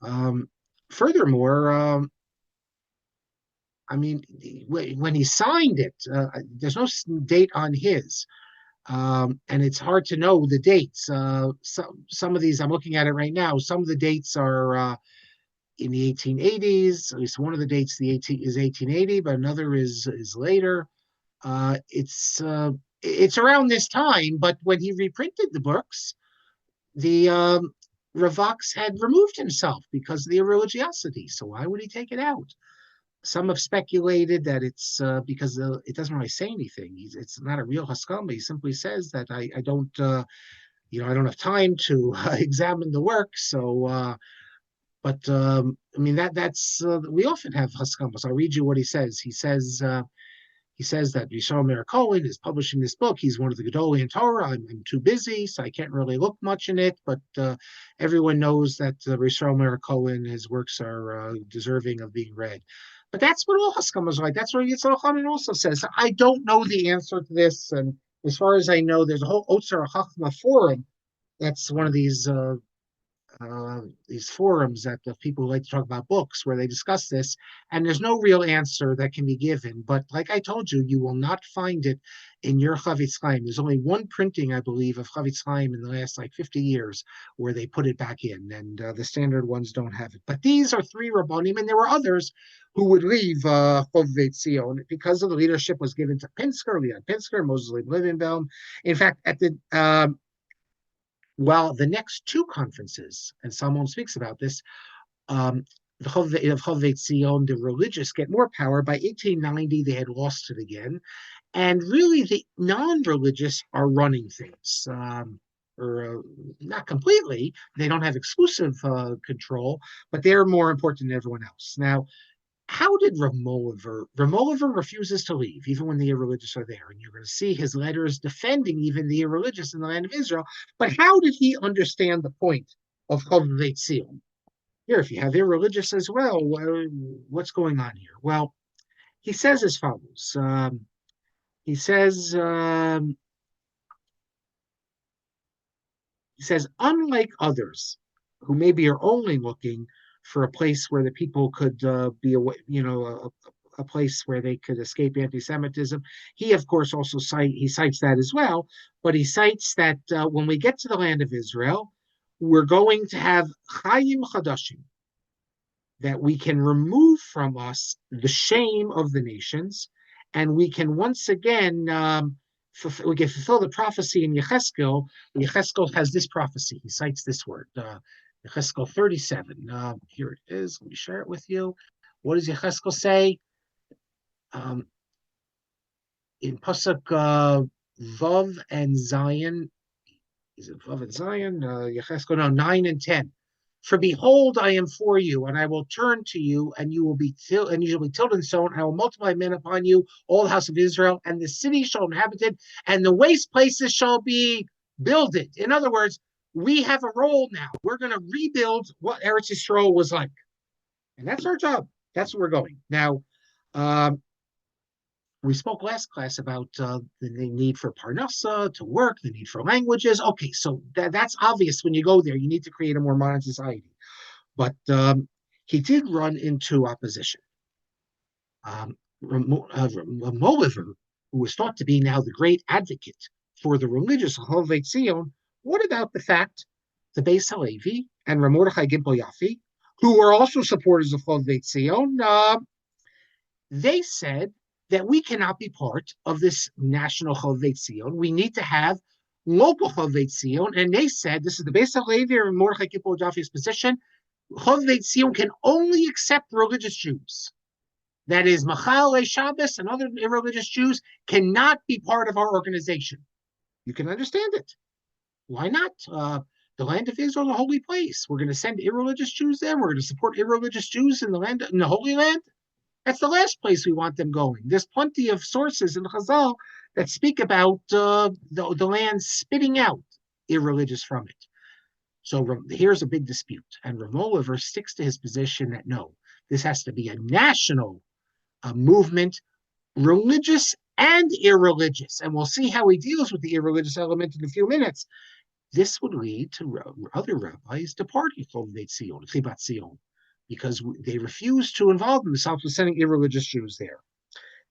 Tzion. Furthermore, I mean, when he signed it, there's no date on his, and it's hard to know the dates. Some of these, I'm looking at it right now. Some of the dates are in the 1880s. At least one of the dates is 1880, but another is later. It's around this time, but when he reprinted the books, the Rav Vox had removed himself because of the irreligiosity. So why would he take it out? Some have speculated that it's because it doesn't really say anything. It's not a real haskama. He simply says that I don't, I don't have time to examine the work. So, but I mean that's we often have haskamas. I'll read you what he says. He says that Yisrael Meir Cohen is publishing this book. He's one of the Gedolei in Torah. I'm too busy, so I can't really look much in it. But everyone knows that Yisrael Meir Cohen, his works are deserving of being read. But that's what all haskamas are like. That's what Yitzhak Elhanan also says. I don't know the answer to this, and as far as I know, there's a whole Otzer Chachma forum. That's one of these forums that the people who like to talk about books where they discuss this, and there's no real answer that can be given. But like I told you, you will not find it in your Chofetz Chaim. There's only one printing, I believe, of Chofetz Chaim in the last 50 years where they put it back in, and the standard ones don't have it. But these are three Rabbanim, and there were others who would leave Chovvei Tzion because of the leadership was given to Pinsker, Leon Pinsker, Moses Leib Levenbaum. In fact, at the well, the next two conferences, and someone speaks about this, the Chovvei Tzion, the religious get more power. By 1890, they had lost it again. And really, the non-religious are running things. Or not completely. They don't have exclusive control, but they're more important than everyone else. Now, how did Rabbi Mohliver? Rabbi Mohliver refuses to leave, even when the irreligious are there. And you're going to see his letters defending even the irreligious in the land of Israel. But how did he understand the point of Chovvei Tzion? Here, if you have irreligious as well, what's going on here? Well, he says as follows. He says, unlike others who maybe are only looking for a place where the people could be away, a place where they could escape anti-Semitism. He, of course, also cites that as well, but he cites that when we get to the land of Israel, we're going to have Chayim Chadashim, that we can remove from us the shame of the nations, and we can once again we can fulfill the prophecy in Yecheskel. Yecheskel has this prophecy. He cites this word. Yecheskel 37. Here it is. Let me share it with you. What does Yecheskel say? In Pasuk Vav and Zion, is it Beloved Zion? Yecheskel, no, 9 and 10. For behold, I am for you, and I will turn to you, and you will be and you shall be tilled and sown. I will multiply men upon you, all the house of Israel, and the city shall inhabit it, and the waste places shall be builded. In other words, we have a role now. We're going to rebuild what Eretz Yisrael was like, and that's our job. That's where we're going now. We spoke last class about the need for parnasa, to work, the need for languages. Okay, so that's obvious when you go there. You need to create a more modern society. But he did run into opposition. Mohilever, who was thought to be now the great advocate for the religious Chovei Tzion, what about the fact the Beis Halevi and Mordechai Gimel Yafi, who were also supporters of Chovei Tzion, they said that we cannot be part of this national Chovei Tzion. We need to have local Chovei Tzion. And they said, this is the Beis Halevi and Mordechai Gimel Yafi's position, Chovei Tzion can only accept religious Jews. That is, Machal Shabbos and other irreligious Jews cannot be part of our organization. You can understand it. Why not? The land of Israel is a holy place. We're going to send irreligious Jews there. We're going to support irreligious Jews in the Holy Land. That's the last place we want them going. There's plenty of sources in Chazal that speak about the land spitting out irreligious from it. So here's a big dispute. And Rav Mohliver sticks to his position that no, this has to be a national movement, religious and irreligious. And we'll see how he deals with the irreligious element in a few minutes. This would lead to other rabbis departing from Chibat Zion, because they refused to involve themselves with sending irreligious Jews there.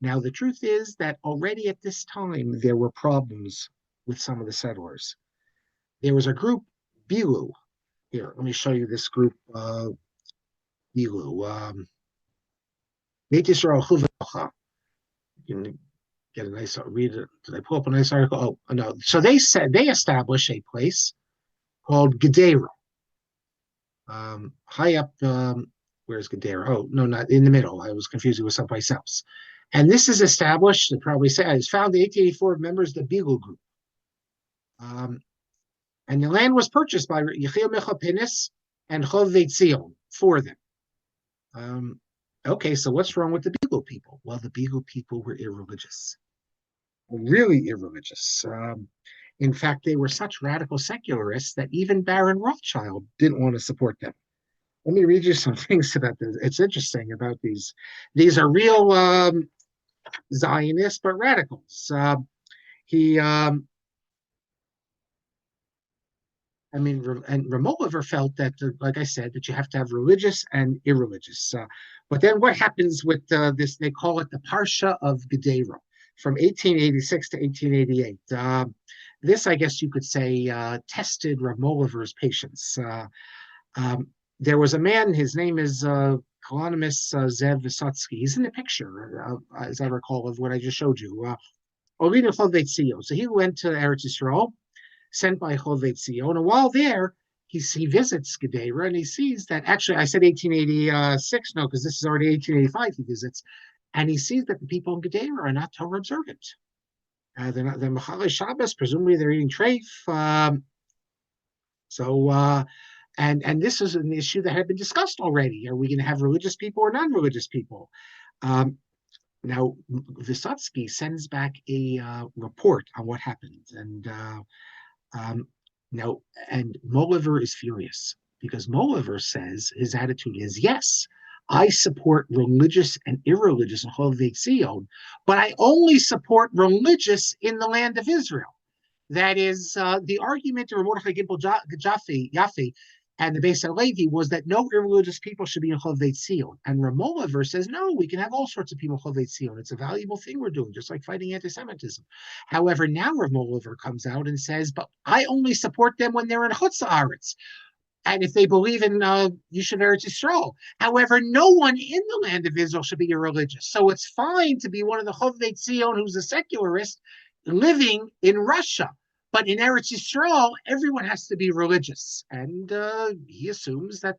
Now, the truth is that already at this time, there were problems with some of the settlers. There was a group, Bilu. Here, let me show you this group, Bilu. Beit Yisrael Chuvacha. You can get a nice, read it. Did I pull up a nice article? Oh, no. So they said they established a place called Gedera. High up, where's Gedera? Oh, no, not in the middle. I was confused with someplace else. And this is established, probably say, it's found in 1884 members of the Bilu group. And the land was purchased by Yechiel Mechapinis and Chovei Tzion for them. Okay, so what's wrong with the Bilu people? Well, the Bilu people were irreligious, really irreligious. In fact, they were such radical secularists that even Baron Rothschild didn't want to support them. Let me read you some things about this. It's interesting about these. These are real Zionists, but radicals. And Mohilever felt that, like I said, that you have to have religious and irreligious. But then what happens with this? They call it the Parsha of Gedera from 1886 to 1888. This, I guess you could say, tested Rav Mohliver's patience. There was a man, his name is columnist Zev Vysotsky. He's in the picture, as I recall, of what I just showed you. So he went to Eretz Yisrael, sent by Chovei Tzion, and while there, he visits Gedera, and he sees that, actually, I said 1886, no, because this is already 1885 he visits, and he sees that the people in Gedera are not Torah observant. They're Machal Shabbos, presumably they're eating treif. And this is an issue that had been discussed already. Are we going to have religious people or non-religious people? Now, Vysotsky sends back a report on what happened, and Mohilever is furious because Mohilever says his attitude is, yes, I support religious and irreligious in Chovei Tzion, but I only support religious in the land of Israel. That is, the argument of Mordechai Gimel Yafi and the Beis Halevi was that no irreligious people should be in Chovei Tzion. And Rav Mohliver says, no, we can have all sorts of people in Chovei Tzion. It's a valuable thing we're doing, just like fighting anti-Semitism. However, now Rav Mohliver comes out and says, but I only support them when they're in Chutz Haaretz. And if they believe in Yishuv Eretz Yisrael. However, no one in the land of Israel should be irreligious. So it's fine to be one of the Chovei Tzion who's a secularist living in Russia. But in Eretz Yisrael, everyone has to be religious. And he assumes that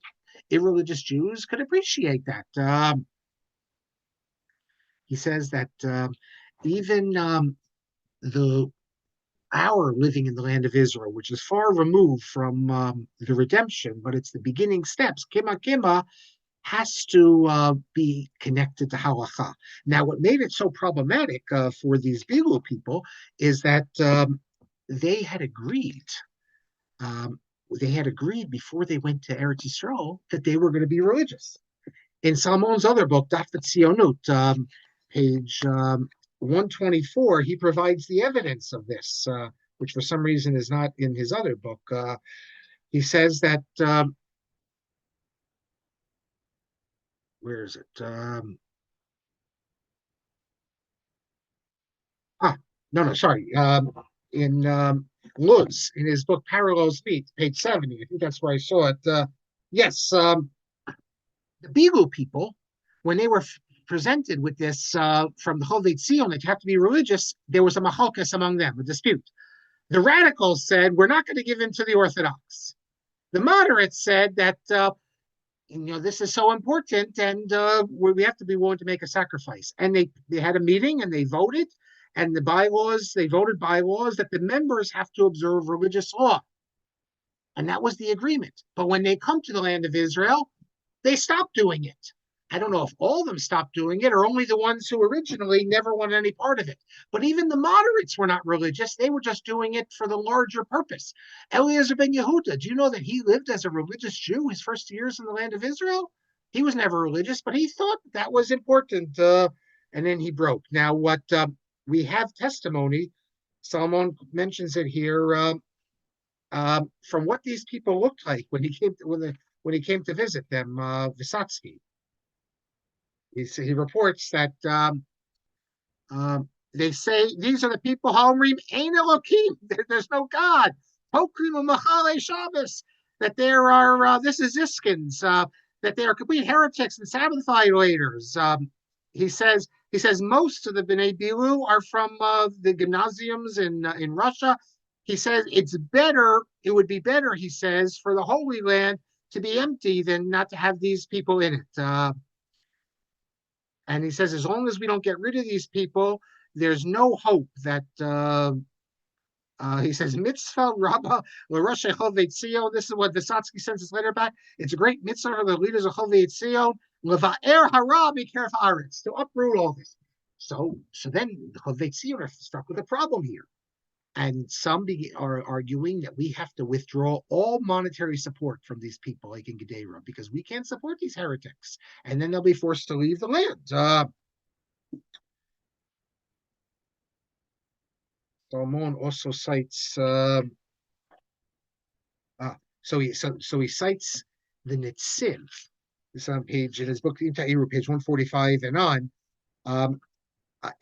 irreligious Jews could appreciate that. He says that even the our living in the land of Israel, which is far removed from the redemption, but it's the beginning steps. Kima Kima has to be connected to halacha. Now, what made it so problematic for these Bilu people is that they had agreed. They had agreed before they went to Eretz Yisrael that they were going to be religious. In Salmon's other book, Daf Tzionut, page 124, he provides the evidence of this, which for some reason is not in his other book. He says that, where is it? No, sorry. In Luz, in his book Parallel Speech, page 70, I think that's where I saw it. Yes, the Bilu people, when they were presented with this from the Chovei Tzion that you have to be religious, there was a machalkas among them, a dispute. The radicals said, we're not going to give in to the Orthodox. The moderates said that, this is so important and we have to be willing to make a sacrifice. And they had a meeting and they voted, and they voted bylaws that the members have to observe religious law. And that was the agreement. But when they come to the land of Israel, they stopped doing it. I don't know if all of them stopped doing it or only the ones who originally never wanted any part of it. But even the moderates were not religious. They were just doing it for the larger purpose. Eliezer ben Yehuda, do you know that he lived as a religious Jew his first years in the land of Israel? He was never religious, but he thought that was important. And then he broke. Now, what we have testimony, Solomon mentions it here, from what these people looked like when he came to visit them, Vysotsky. He reports that they say these are the people Homrim Ein Elokim. There's no God. Pokrim Machale Shabbos. That there are this is Iskins. That they are complete heretics and Sabbath violators. He says most of the Bnei Bilu are from the gymnasiums in Russia. He says it would be better, he says, for the Holy Land to be empty than not to have these people in it. And he says, as long as we don't get rid of these people, there's no hope that, he says, mitzvah rabba l'rosh Chovei Tzion. This is what Vysotsky sends his letter back. It's a great mitzvah for the leaders of Chovei Tzion, leva'er hara b'keref haaretz, to uproot all this. So then the Chovei Tzion are stuck with a problem here. And some are arguing that we have to withdraw all monetary support from these people, like in Gedera, because we can't support these heretics. And then they'll be forced to leave the land. Salmon also cites, so he cites the Netziv. This on page, in his book, page 145 and on.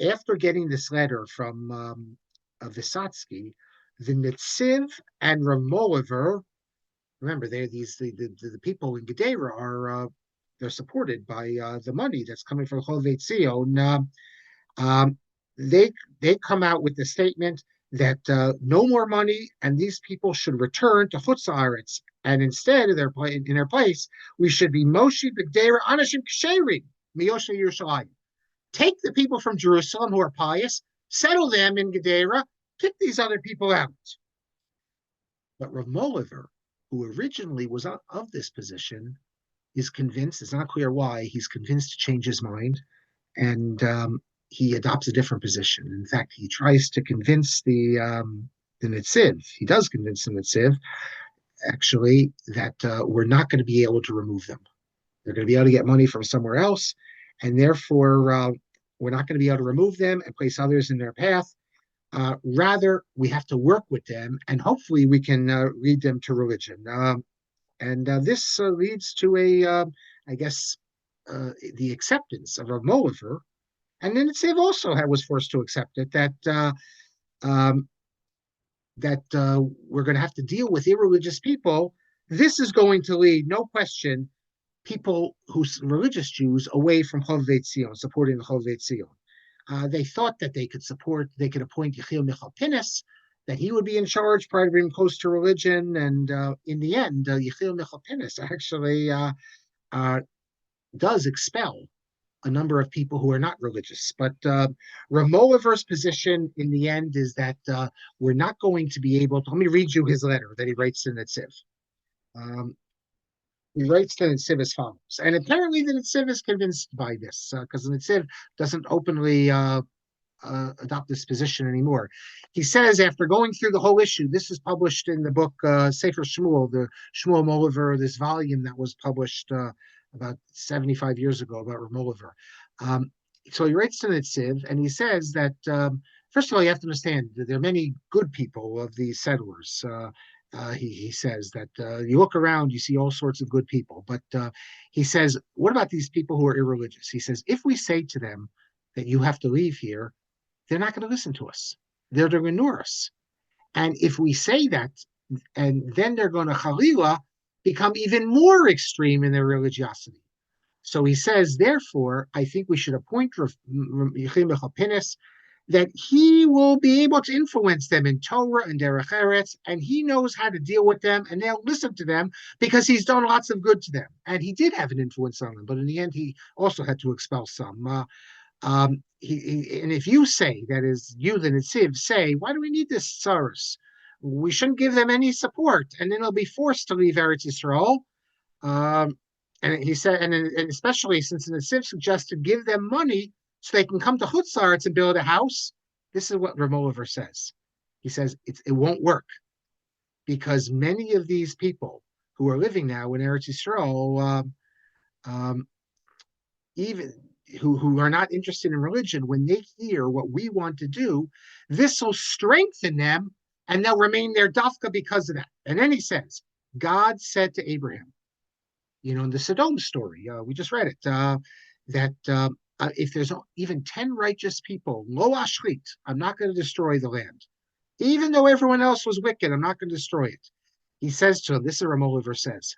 After getting this letter from Vysotsky, the Netziv and Rabbi Mohliver, remember, they're the people in Gedera are they're supported by the money that's coming from Chovei Tzion. They come out with the statement that no more money and these people should return to Chutz Haaretz, and instead in their place we should be Moshe B'Gedera Anashim Ksherim Miyosha Yerushalayim. Take the people from Jerusalem who are pious, settle them in Gedera, pick these other people out. But Rav Mohliver, who originally was of this position, is convinced, it's not clear why, he's convinced to change his mind, and he adopts a different position. In fact, he tries to convince the Netziv, he does convince the Netziv, actually, that we're not going to be able to remove them. They're going to be able to get money from somewhere else, and therefore we're not going to be able to remove them and place others in their path. Rather, we have to work with them, and hopefully we can lead them to religion. And this leads to the acceptance of Rav Mohliver. And then Netziv also was forced to accept it, that we're going to have to deal with irreligious people. This is going to lead, no question, people who's religious Jews away from Chovei Tzion, supporting the Chovei Tzion. They thought that they could appoint Yechiel Michal Pinnis, that he would be in charge, prior to being close to religion. And in the end, Yechiel Michal Pinnis actually does expel a number of people who are not religious. But Rav Mohliver's position in the end is that we're not going to be able to. Let me read you his letter that he writes to Netziv. He writes to Netziv as follows, and apparently the Netziv is convinced by this because the Netziv doesn't openly adopt this position anymore. He says, after going through the whole issue, this is published in the book Sefer Shmuel, the Shmuel Mohilever, this volume that was published about 75 years ago about Rabbi Mohliver. So he writes to Netziv, and he says that, first of all, you have to understand that there are many good people of these settlers. He says that you look around, you see all sorts of good people. But he says, what about these people who are irreligious? He says, if we say to them that you have to leave here, they're not going to listen to us. They're going to ignore us. And if we say that, and then they're going to Chalila become even more extreme in their religiosity. So he says, therefore, I think we should appoint that he will be able to influence them in Torah and Derech Eretz, and he knows how to deal with them, and they'll listen to them because he's done lots of good to them. And he did have an influence on them, but in the end, he also had to expel some. And if you say, that is, you, the Netziv, say, why do we need this tsaros? We shouldn't give them any support, and then they'll be forced to leave Eretz Yisrael. And he said, and especially since the Netziv suggested give them money so they can come to Chutz La'aretz and build a house. This is what Rabbi Mohliver says. He says it won't work because many of these people who are living now in Eretz Yisrael, even who are not interested in religion, when they hear what we want to do, this will strengthen them and they'll remain there dafka because of that. And then he says, God said to Abraham, in the Sodom story, we just read it, that if there's even 10 righteous people, lo ashrit, I'm not going to destroy the land. Even though everyone else was wicked, I'm not going to destroy it. He says to him, this is what Mohilever says,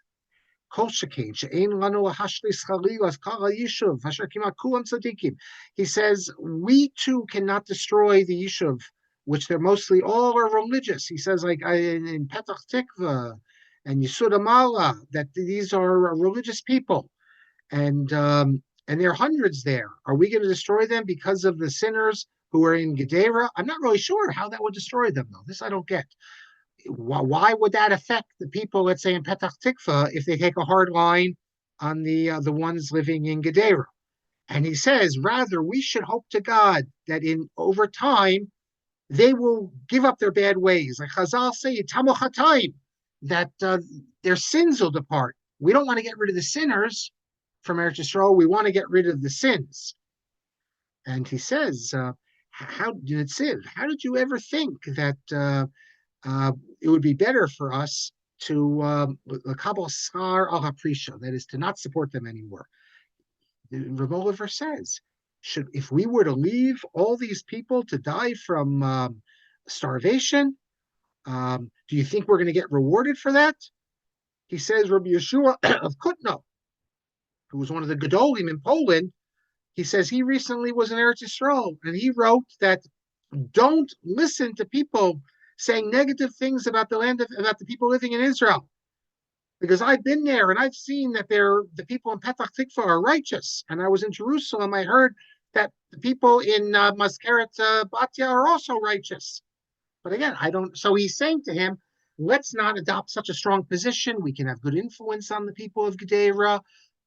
he says, we too cannot destroy the Yishuv, which they're mostly all are religious. He says, like in Petach Tikva and Yisud Amala, that these are religious people. And there are hundreds there. Are we going to destroy them because of the sinners who are in Gedera? I'm not really sure how that would destroy them, though. This I don't get. Why would that affect the people, let's say, in Petach Tikva, if they take a hard line on the ones living in Gedera? And he says, rather, we should hope to God that over time, they will give up their bad ways. Like Chazal say, that their sins will depart. We don't want to get rid of the sinners from Eretz Yisrael. We want to get rid of the sins. And he says, how did you ever think that it would be better for us to that is to not support them anymore? Rabbi Mohliver says, if we were to leave all these people to die from starvation, do you think we're going to get rewarded for that? He says, Rabbi Yeshua of Kutno, who was one of the Gedolim in Poland, he says he recently was in Eretz Yisrael, and he wrote that don't listen to people saying negative things about the land, about the people living in Israel. Because I've been there and I've seen that the people in Petach Tikva are righteous. And I was in Jerusalem, I heard that the people in Mazkeret Batya are also righteous. But again, I don't. So he's saying to him, let's not adopt such a strong position. We can have good influence on the people of Gedera.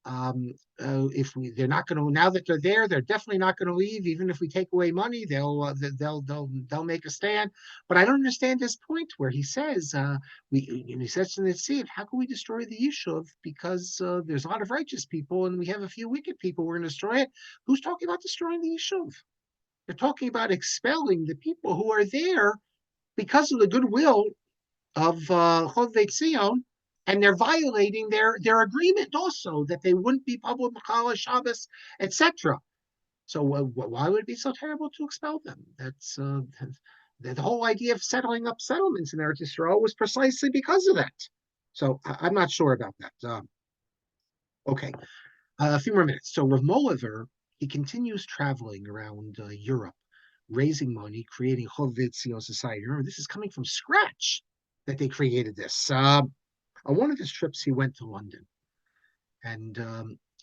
They're not going to, now that they're there, they're definitely not going to leave. Even if we take away money, they'll make a stand. But I don't understand his point where he says, he says to the Netziv, how can we destroy the Yishuv? Because there's a lot of righteous people and we have a few wicked people. We're going to destroy it. Who's talking about destroying the Yishuv? They're talking about expelling the people who are there because of the goodwill of Chovei Tzion, and they're violating their agreement also that they wouldn't be public Machala, Shabbos, etc. So why would it be so terrible to expel them? That's the whole idea of settling up settlements in Eretz Yisrael was precisely because of that. So I'm not sure about that. Okay, a few more minutes. So Rav Mohliver, he continues traveling around Europe, raising money, creating Chovei Tzion society. Remember, this is coming from scratch that they created this. On one of his trips, he went to London. And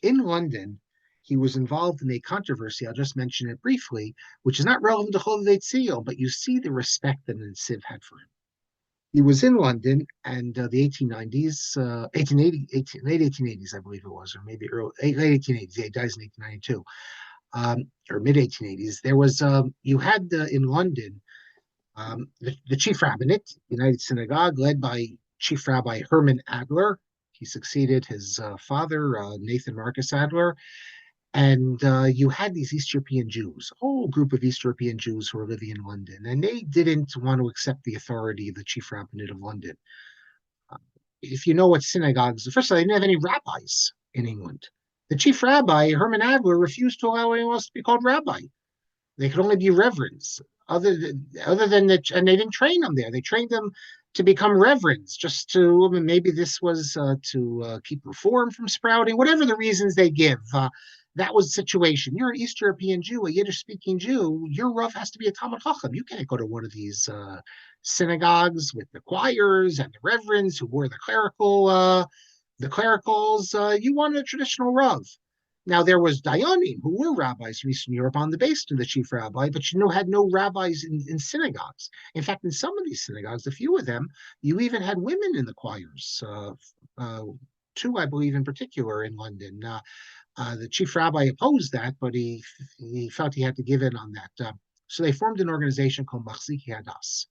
in London, he was involved in a controversy. I'll just mention it briefly, which is not relevant to Chovevei Tzion, but you see the respect that Nesiv had for him. He was in London and the 1890s, 1880, late 1880s, I believe it was, or maybe late 1880s. Yeah, he dies in 1892, or mid 1880s. There was, you had in London, the chief rabbinate, United Synagogue, led by Chief Rabbi Herman Adler. He succeeded his father, Nathan Marcus Adler. And you had these East European Jews, a whole group of East European Jews who were living in London, and they didn't want to accept the authority of the chief rabbinate of London. If you know what synagogues, first of all, they didn't have any rabbis in England. The chief rabbi, Herman Adler, refused to allow anyone else to be called rabbi. They could only be reverends. Other than that, and they didn't train them there. They trained them to become reverends, just to, I mean, maybe this was to keep reform from sprouting, whatever the reasons they give. That was the situation. You're an East European Jew, a Yiddish-speaking Jew. Your Rav has to be a Talmud Chacham. You can't go to one of these synagogues with the choirs and the reverends who wore the clericals. You want a traditional Rav. Now, there was Dayanim, who were rabbis from Eastern Europe on the base to the chief rabbi, but had no rabbis in synagogues. In fact, in some of these synagogues, a few of them, you even had women in the choirs. Two, I believe, in particular in London. The chief rabbi opposed that, but he felt he had to give in on that. So they formed an organization called Machzikei Hadas.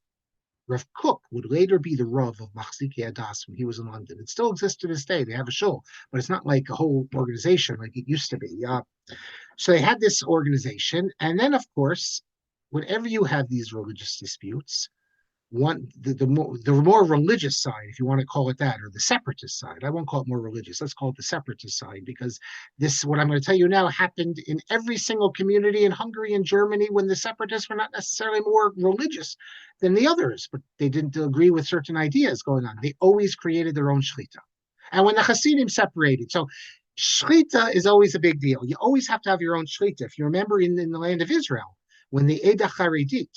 Rav Kook would later be the Rav of Machzikei Hadas when he was in London. It still exists to this day. They have a shul, but it's not like a whole organization like it used to be. So they had this organization, and then, of course, whenever you have these religious disputes, the more religious side, if you want to call it that, or the separatist side. I won't call it more religious. Let's call it the separatist side, because this, what I'm going to tell you now, happened in every single community in Hungary and Germany when the separatists were not necessarily more religious than the others, but they didn't agree with certain ideas going on. They always created their own shlita. And when the Hasidim separated, so shlita is always a big deal. You always have to have your own shlita. If you remember in the land of Israel, when the Eda Charedit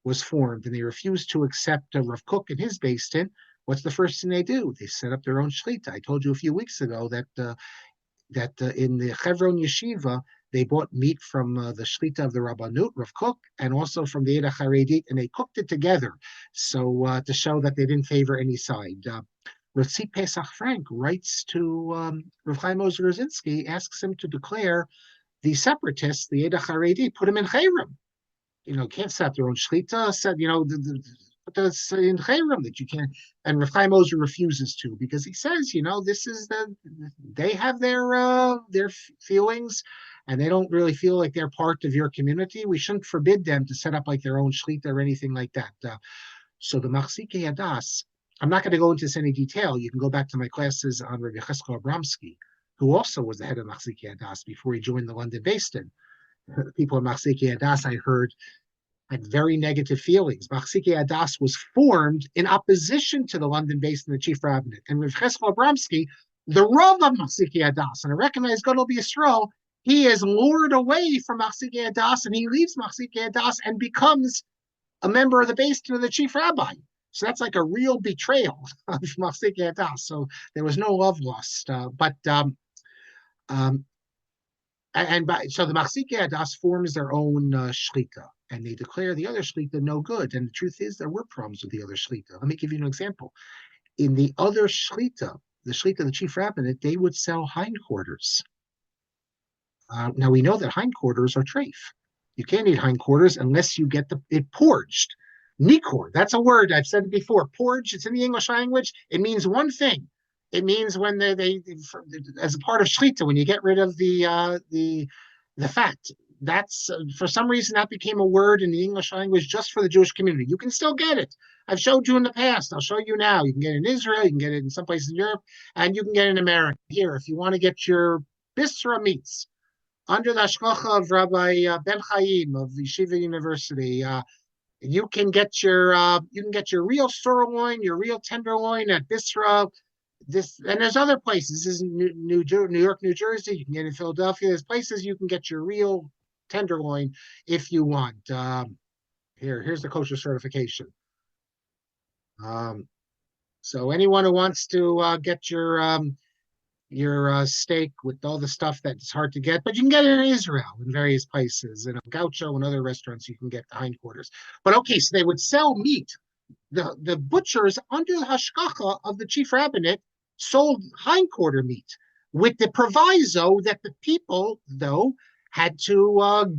was formed and they refused to accept Rav Kook and his Beis Din, what's the first thing they do? They set up their own shlita. I told you a few weeks ago that in the Chevron Yeshiva, they bought meat from the shlita of the Rabbanut, Rav Kook, and also from the Eda Charedit, and they cooked it together, so to show that they didn't favor any side. Ritzi Pesach Frank writes to Rav Chaim Ozer Rosinski, asks him to declare the separatists, the Eda Charedit, put him in Chayrim. Can't set their own shlita, said, put this in Chayrim that you can't. And Rav Chaim Ozer refuses to, because he says, this is they have their feelings, and they don't really feel like they're part of your community. We shouldn't forbid them to set up like their own shlita or anything like that. So the Machzikei Hadas, I'm not going to go into this in any detail. You can go back to my classes on Rabbi Cheskel Abramsky, who also was the head of Machzikei Hadas before he joined the London Beis Din. The people in Machzikei Hadas, I heard, had very negative feelings. Machzikei Hadas was formed in opposition to the London Beis Din, the chief rabbinate. And Rav Cheskel Abramsky, the Rav of Machzikei Hadas, and I recognize Gadol B'Yisrael, he is lured away from Machzikei Hadas, and he leaves Machzikei Hadas and becomes a member of the Beis Din of the chief rabbi. So that's like a real betrayal of Machzikei Hadas. So there was no love lost. So the Machzikei Hadas forms their own shlita, and they declare the other shlita no good. And the truth is, there were problems with the other shlita. Let me give you an example. In the other shlita, the shlita of the chief rabbinate, they would sell hindquarters. Now we know that hindquarters are treif. You can't eat hindquarters unless you get it porged. Nikor, that's a word, I've said it before. Porged, it's in the English language. It means one thing. It means when they as a part of shlita, when you get rid of the fat. That's for some reason that became a word in the English language just for the Jewish community. You can still get it. I've showed you in the past. I'll show you now. You can get it in Israel. You can get it in some places in Europe, and you can get it in America. Here, if you want to get your bisra meats under the hashgacha of Rabbi Ben Chaim of Yeshiva University, you can get your real sirloin, your real tenderloin at Bisra. And there's other places. This is New York, New Jersey. You can get it in Philadelphia. There's places you can get your real tenderloin if you want. Here's the kosher certification. So anyone who wants to get your your steak with all the stuff that's hard to get, but you can get it in Israel in various places. In Gaucho and other restaurants, you can get the hindquarters. But okay, so they would sell meat. The butchers, under the hashgacha of the chief rabbinate, sold hindquarter meat with the proviso that the people, though, had to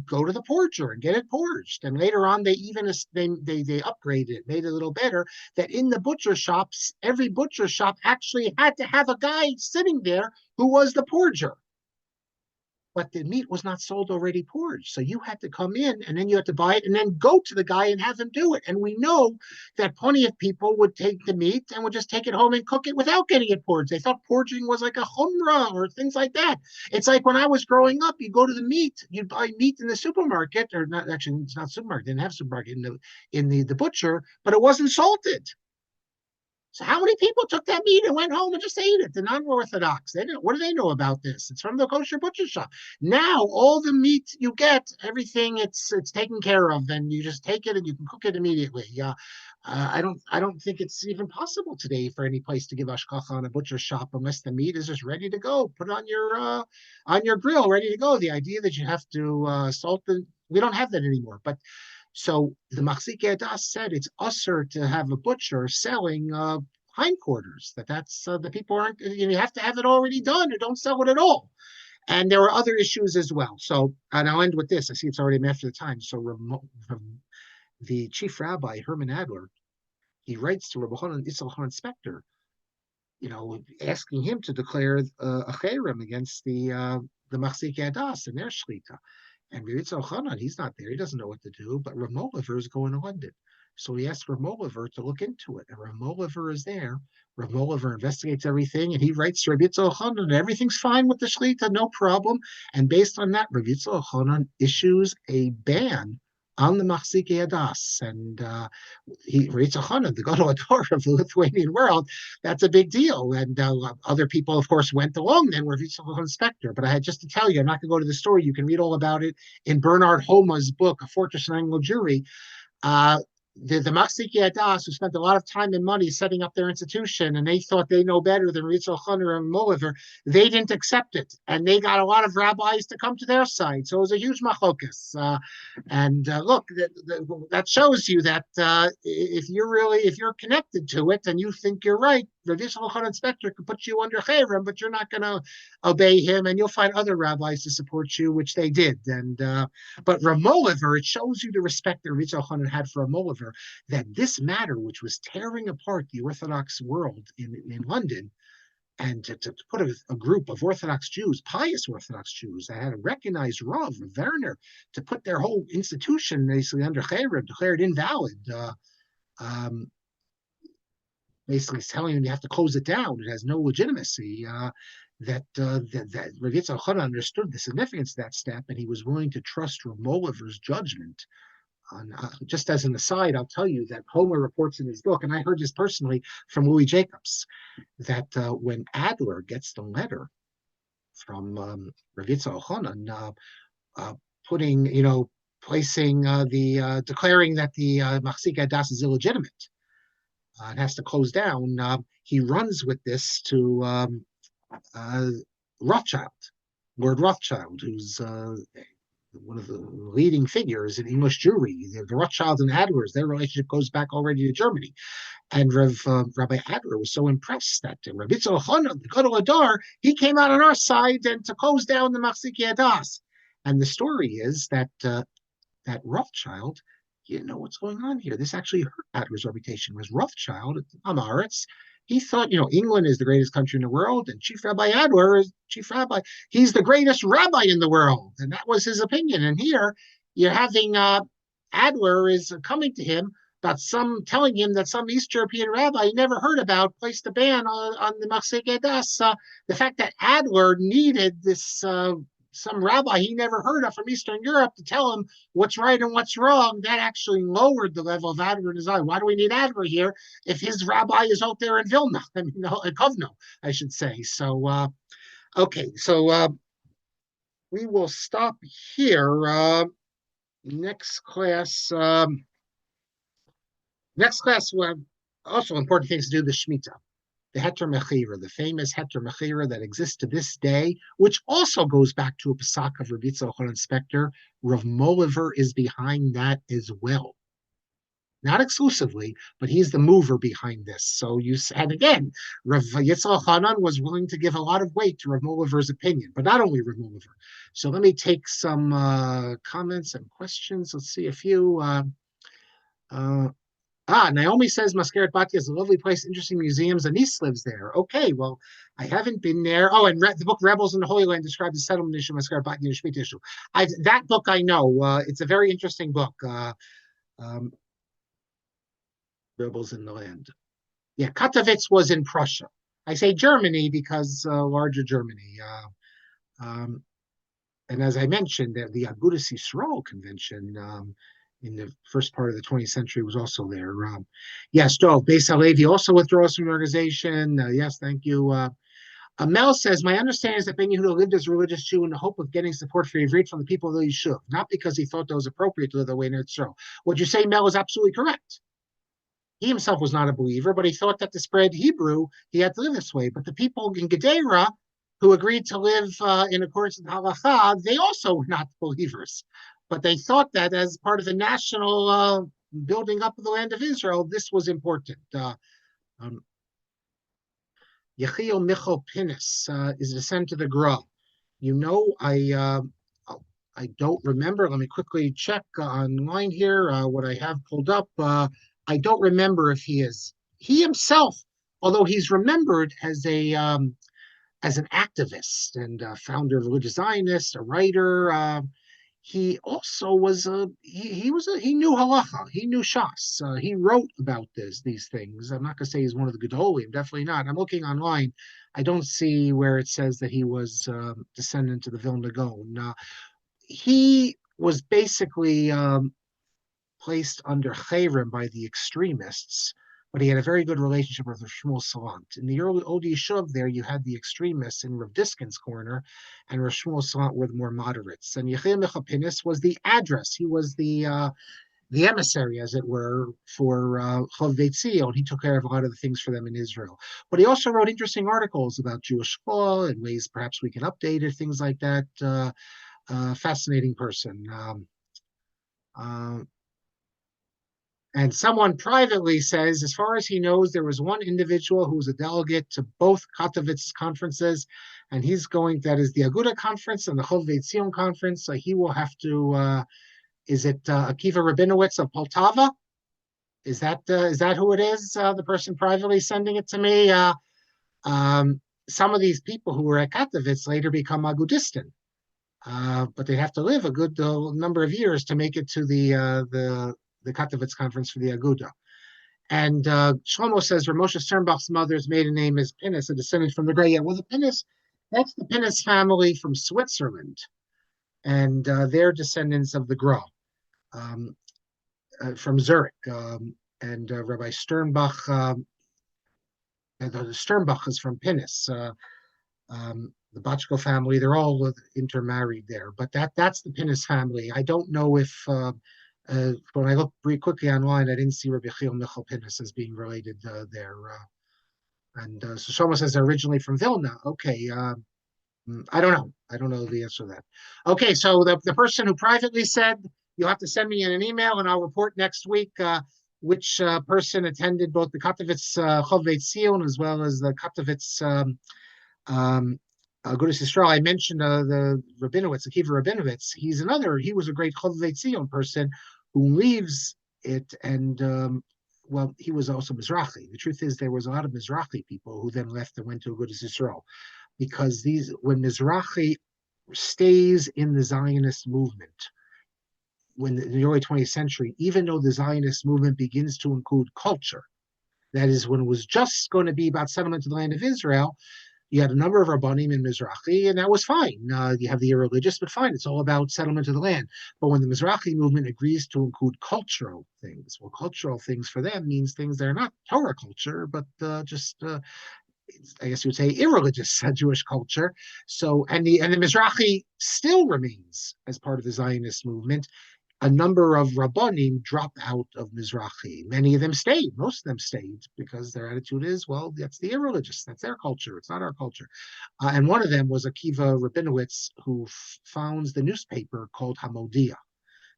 go to the porger and get it porged. And later on, they even they upgraded it, made it a little better. That in the butcher shops, every butcher shop actually had to have a guy sitting there who was the porger. But the meat was not sold already porged. So you had to come in and then you had to buy it and then go to the guy and have him do it. And we know that plenty of people would take the meat and would just take it home and cook it without getting it porged. They thought porging was like a humrah or things like that. It's like when I was growing up, you go to the meat, you'd buy meat in the supermarket, or not, actually, it's not supermarket, didn't have supermarket in the butcher, but it wasn't salted. So how many people took that meat and went home and just ate it? The non-Orthodox. They didn't. What do they know about this? It's from the kosher butcher shop. Now all the meat you get, everything it's taken care of, and you just take it and you can cook it immediately. I don't think it's even possible today for any place to give hashgacha on a butcher shop unless the meat is just ready to go. Put it on your grill, ready to go. The idea that you have to salt it, we don't have that anymore. But so the Mazkeret Batya said it's usher to have a butcher selling hindquarters. That's the people aren't. You have to have it already done, or don't sell it at all. And there were other issues as well. So, and I'll end with this. I see it's already after the time. So, the chief rabbi Herman Adler, he writes to Rabbi Yitzhak Elhanan Spektor, asking him to declare a cherem against the Mazkeret Batya and their shlita. And Yitzhak Elhanan, he's not there. He doesn't know what to do. But Rabbi Mohliver is going to London. So he asked Rabbi Mohliver to look into it. And Rabbi Mohliver is there. Rabbi Mohliver investigates everything. And he writes to Rabbi Yitzhak Elhanan, everything's fine with the Shlita, no problem. And based on that, Rabbi Yitzhak Elhanan issues a ban on the Mazkeret Batya. And Rabbi Yitzhak Elhanan, the Gadol Hador of the Lithuanian world, that's a big deal. And other people, of course, went along then with Yitzhak Elhanan Spektor. But I had just to tell you, I'm not going to go to the story. You can read all about it in Bernard Homa's book, A Fortress in Anglo Jewry. The Mazkeret Batya, who spent a lot of time and money setting up their institution, and they thought they know better than Yitzhak Elhanan and Mohilever, they didn't accept it, and they got a lot of rabbis to come to their side. So it was a huge machlokas. Look, that shows you that if you're connected to it and you think you're right, Rabbi Yochanan Spektor could put you under cherem, but you're not going to obey him, and you'll find other rabbis to support you, which they did. But Rabbi Mohliver, it shows you the respect that Rabbi Yochanan had for Rabbi Mohliver, that this matter, which was tearing apart the Orthodox world in London, and to put a group of Orthodox Jews, pious Orthodox Jews, that had a recognized Rav, Werner, to put their whole institution basically under cherem, declared invalid. Basically telling them you have to close it down. It has no legitimacy. That Rabbi Yitzhak Elhanan understood the significance of that step, and he was willing to trust Rabbi Mohliver's judgment. Just as an aside, I'll tell you that Homer reports in his book, and I heard this personally from Louis Jacobs, that when Adler gets the letter from Rabbi Yitzhak Elhanan declaring that the Mazkeret Batya is illegitimate, and has to close down, he runs with this to Rothschild, Lord Rothschild, who's one of the leading figures in English Jewry. The Rothschilds and Adlers, their relationship goes back already to Germany. And Rabbi Adler was so impressed that Rabbi Yitzhak Elhanan, the Gadol Hador, he came out on our side and to close down the Mazkeret Batya. And the story is that that Rothschild, you know what's going on here. This actually hurt Adler's reputation. Was Rothschild, Amaretz, he thought, England is the greatest country in the world, and Chief Rabbi Adler is Chief Rabbi. He's the greatest rabbi in the world, and that was his opinion. And here, you're having Adler is coming to him about telling him that some East European rabbi he never heard about placed a ban on the Mazkeret Batya. The fact that Adler needed this some rabbi he never heard of from Eastern Europe to tell him what's right and what's wrong, that actually lowered the level of Adler in his eye. Why do we need Adler here if his rabbi is out there in Vilna? At Kovno, I should say. So, okay, so we will stop here. Next class, also important things to do, the Shemitah. the Heter Mechira, the famous Heter Mechira that exists to this day, which also goes back to a Pesach of Rabbi Yitzhak Elhanan Spektor. Rav Mohliver is behind that as well. Not exclusively, but he's the mover behind this. So and again, Rav Yitzhak Elhanan was willing to give a lot of weight to Rav Mohliver's opinion, but not only Rav Mohliver. So let me take some comments and questions. Let's see a few. Naomi says Mazkeret Batya is a lovely place, interesting museums. Anis lives there. Okay, well, I haven't been there. Oh, and the book Rebels in the Holy Land describes the settlement issue, Mazkeret Batya and the Shemitah issue. That book I know. It's a very interesting book. Rebels in the Land. Yeah, Katowice was in Prussia. I say Germany because larger Germany. And as I mentioned, the Agudas Yisrael Convention in the first part of the 20th century was also there. Yes, Dov, Beis Halevi also withdraws from the organization. Yes, thank you. Mel says, my understanding is that Ben Yehuda lived as a religious Jew in the hope of getting support for Ivrit from the people of the Yishuv, not because he thought that was appropriate to live that way in Israel. What you say, Mel, is absolutely correct. He himself was not a believer, but he thought that to spread Hebrew, he had to live this way. But the people in Gedera who agreed to live in accordance with Halacha, they also were not believers. But they thought that as part of the national building up of the land of Israel, this was important. Yechiel Michal Pinnis is a descent to the Gra. You know, I don't remember. Let me quickly check online here what I have pulled up. I don't remember if he is. He himself, although he's remembered as an activist and founder of Religious Zionist, a writer. He also was he knew halacha, he knew shas. He wrote about these things. I'm not going to say he's one of the gedolim, definitely not. I'm looking online. I don't see where it says that he was descendant of the Vilna Gaon. He was basically placed under chayrim by the extremists, but he had a very good relationship with Shmuel Salant. In the early old Yishuv there, you had the extremists in Rav Diskin's corner, and Rav Shmuel Salant were the more moderates. And Yechiel Michal Pinnis was the address. He was the emissary, as it were, for Chovvei Tzion. He took care of a lot of the things for them in Israel. But he also wrote interesting articles about Jewish law and ways perhaps we can update it, things like that. Fascinating person. And someone privately says, as far as he knows, there was one individual who was a delegate to both Katowice conferences, and he's going, that is the Aguda conference and the Chovvei Tzion conference. So he will have to, is it Akiva Rabinowitz of Poltava? Is that who it is? The person privately sending it to me? Some of these people who were at Katowice later become Agudistan, but they have to live a good number of years to make it to the Katowice conference for the Aguda. And Shlomo says Ramosha Sternbach's mother's maiden name is Pinnis, a descendant from the Grey. Yeah, well, the Pinnis, that's the Pinnis family from Switzerland, and they're descendants of the Gra from Zurich. And Rabbi Sternbach, the Sternbach is from Pinnis. The Bachko family, they're all intermarried there, but that's the Pinnis family. I don't know if when I looked pretty quickly online, I didn't see Rabbi Yechiel Michal Pinnis as being related there. And so Shlomo says they're originally from Vilna. Okay, I don't know. I don't know the answer to that. Okay, so the person who privately said, you'll have to send me an email and I'll report next week which person attended both the Katowice Chovvei Tzion as well as the Katowice Agudas Yisrael. I mentioned the Rabinowitz, Akiva Rabinowitz. He was a great Chovvei Tzion person who leaves it, and well, he was also Mizrahi. The truth is, there was a lot of Mizrahi people who then left and went to Agudas Yisrael, because when Mizrahi stays in the Zionist movement, in the early 20th century, even though the Zionist movement begins to include culture, that is, when it was just going to be about settlement of the land of Israel, you had a number of Rabbanim in Mizrahi, and that was fine. You have the irreligious, but fine, it's all about settlement of the land. But when the Mizrahi movement agrees to include cultural things, well, cultural things for them means things that are not Torah culture, but just, I guess you would say, irreligious Jewish culture. So, and the Mizrahi still remains as part of the Zionist movement. a number of Rabbonim drop out of Mizrahi. Many of them stayed. Most of them stayed because their attitude is, well, that's the irreligious. That's their culture. It's not our culture. And one of them was Akiva Rabinowitz, who founds the newspaper called Hamodia,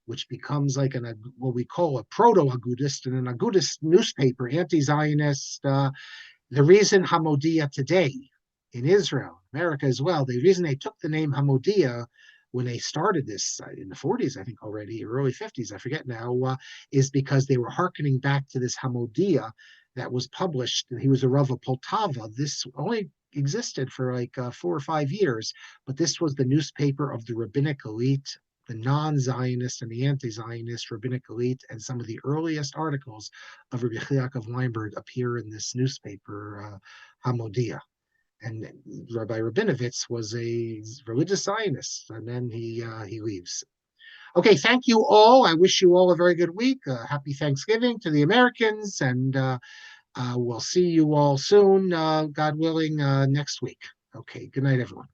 which becomes like what we call a proto-Agudist and an Agudist newspaper, anti-Zionist. The reason Hamodia today in Israel, America as well, the reason they took the name Hamodia when they started this in the 40s, I think already, or early 50s, I forget now, is because they were hearkening back to this Hamodia that was published. He was a Rav of Poltava. This only existed for like 4 or 5 years, but this was the newspaper of the rabbinic elite, the non-Zionist and the anti-Zionist rabbinic elite, and some of the earliest articles of Rabbi Yaakov Weinberg appear in this newspaper, Hamodia. And Rabbi Rabinovitz was a religious Zionist, and then he leaves. Okay, thank you all. I wish you all a very good week. Happy Thanksgiving to the Americans, and we'll see you all soon, God willing, next week. Okay, good night, everyone.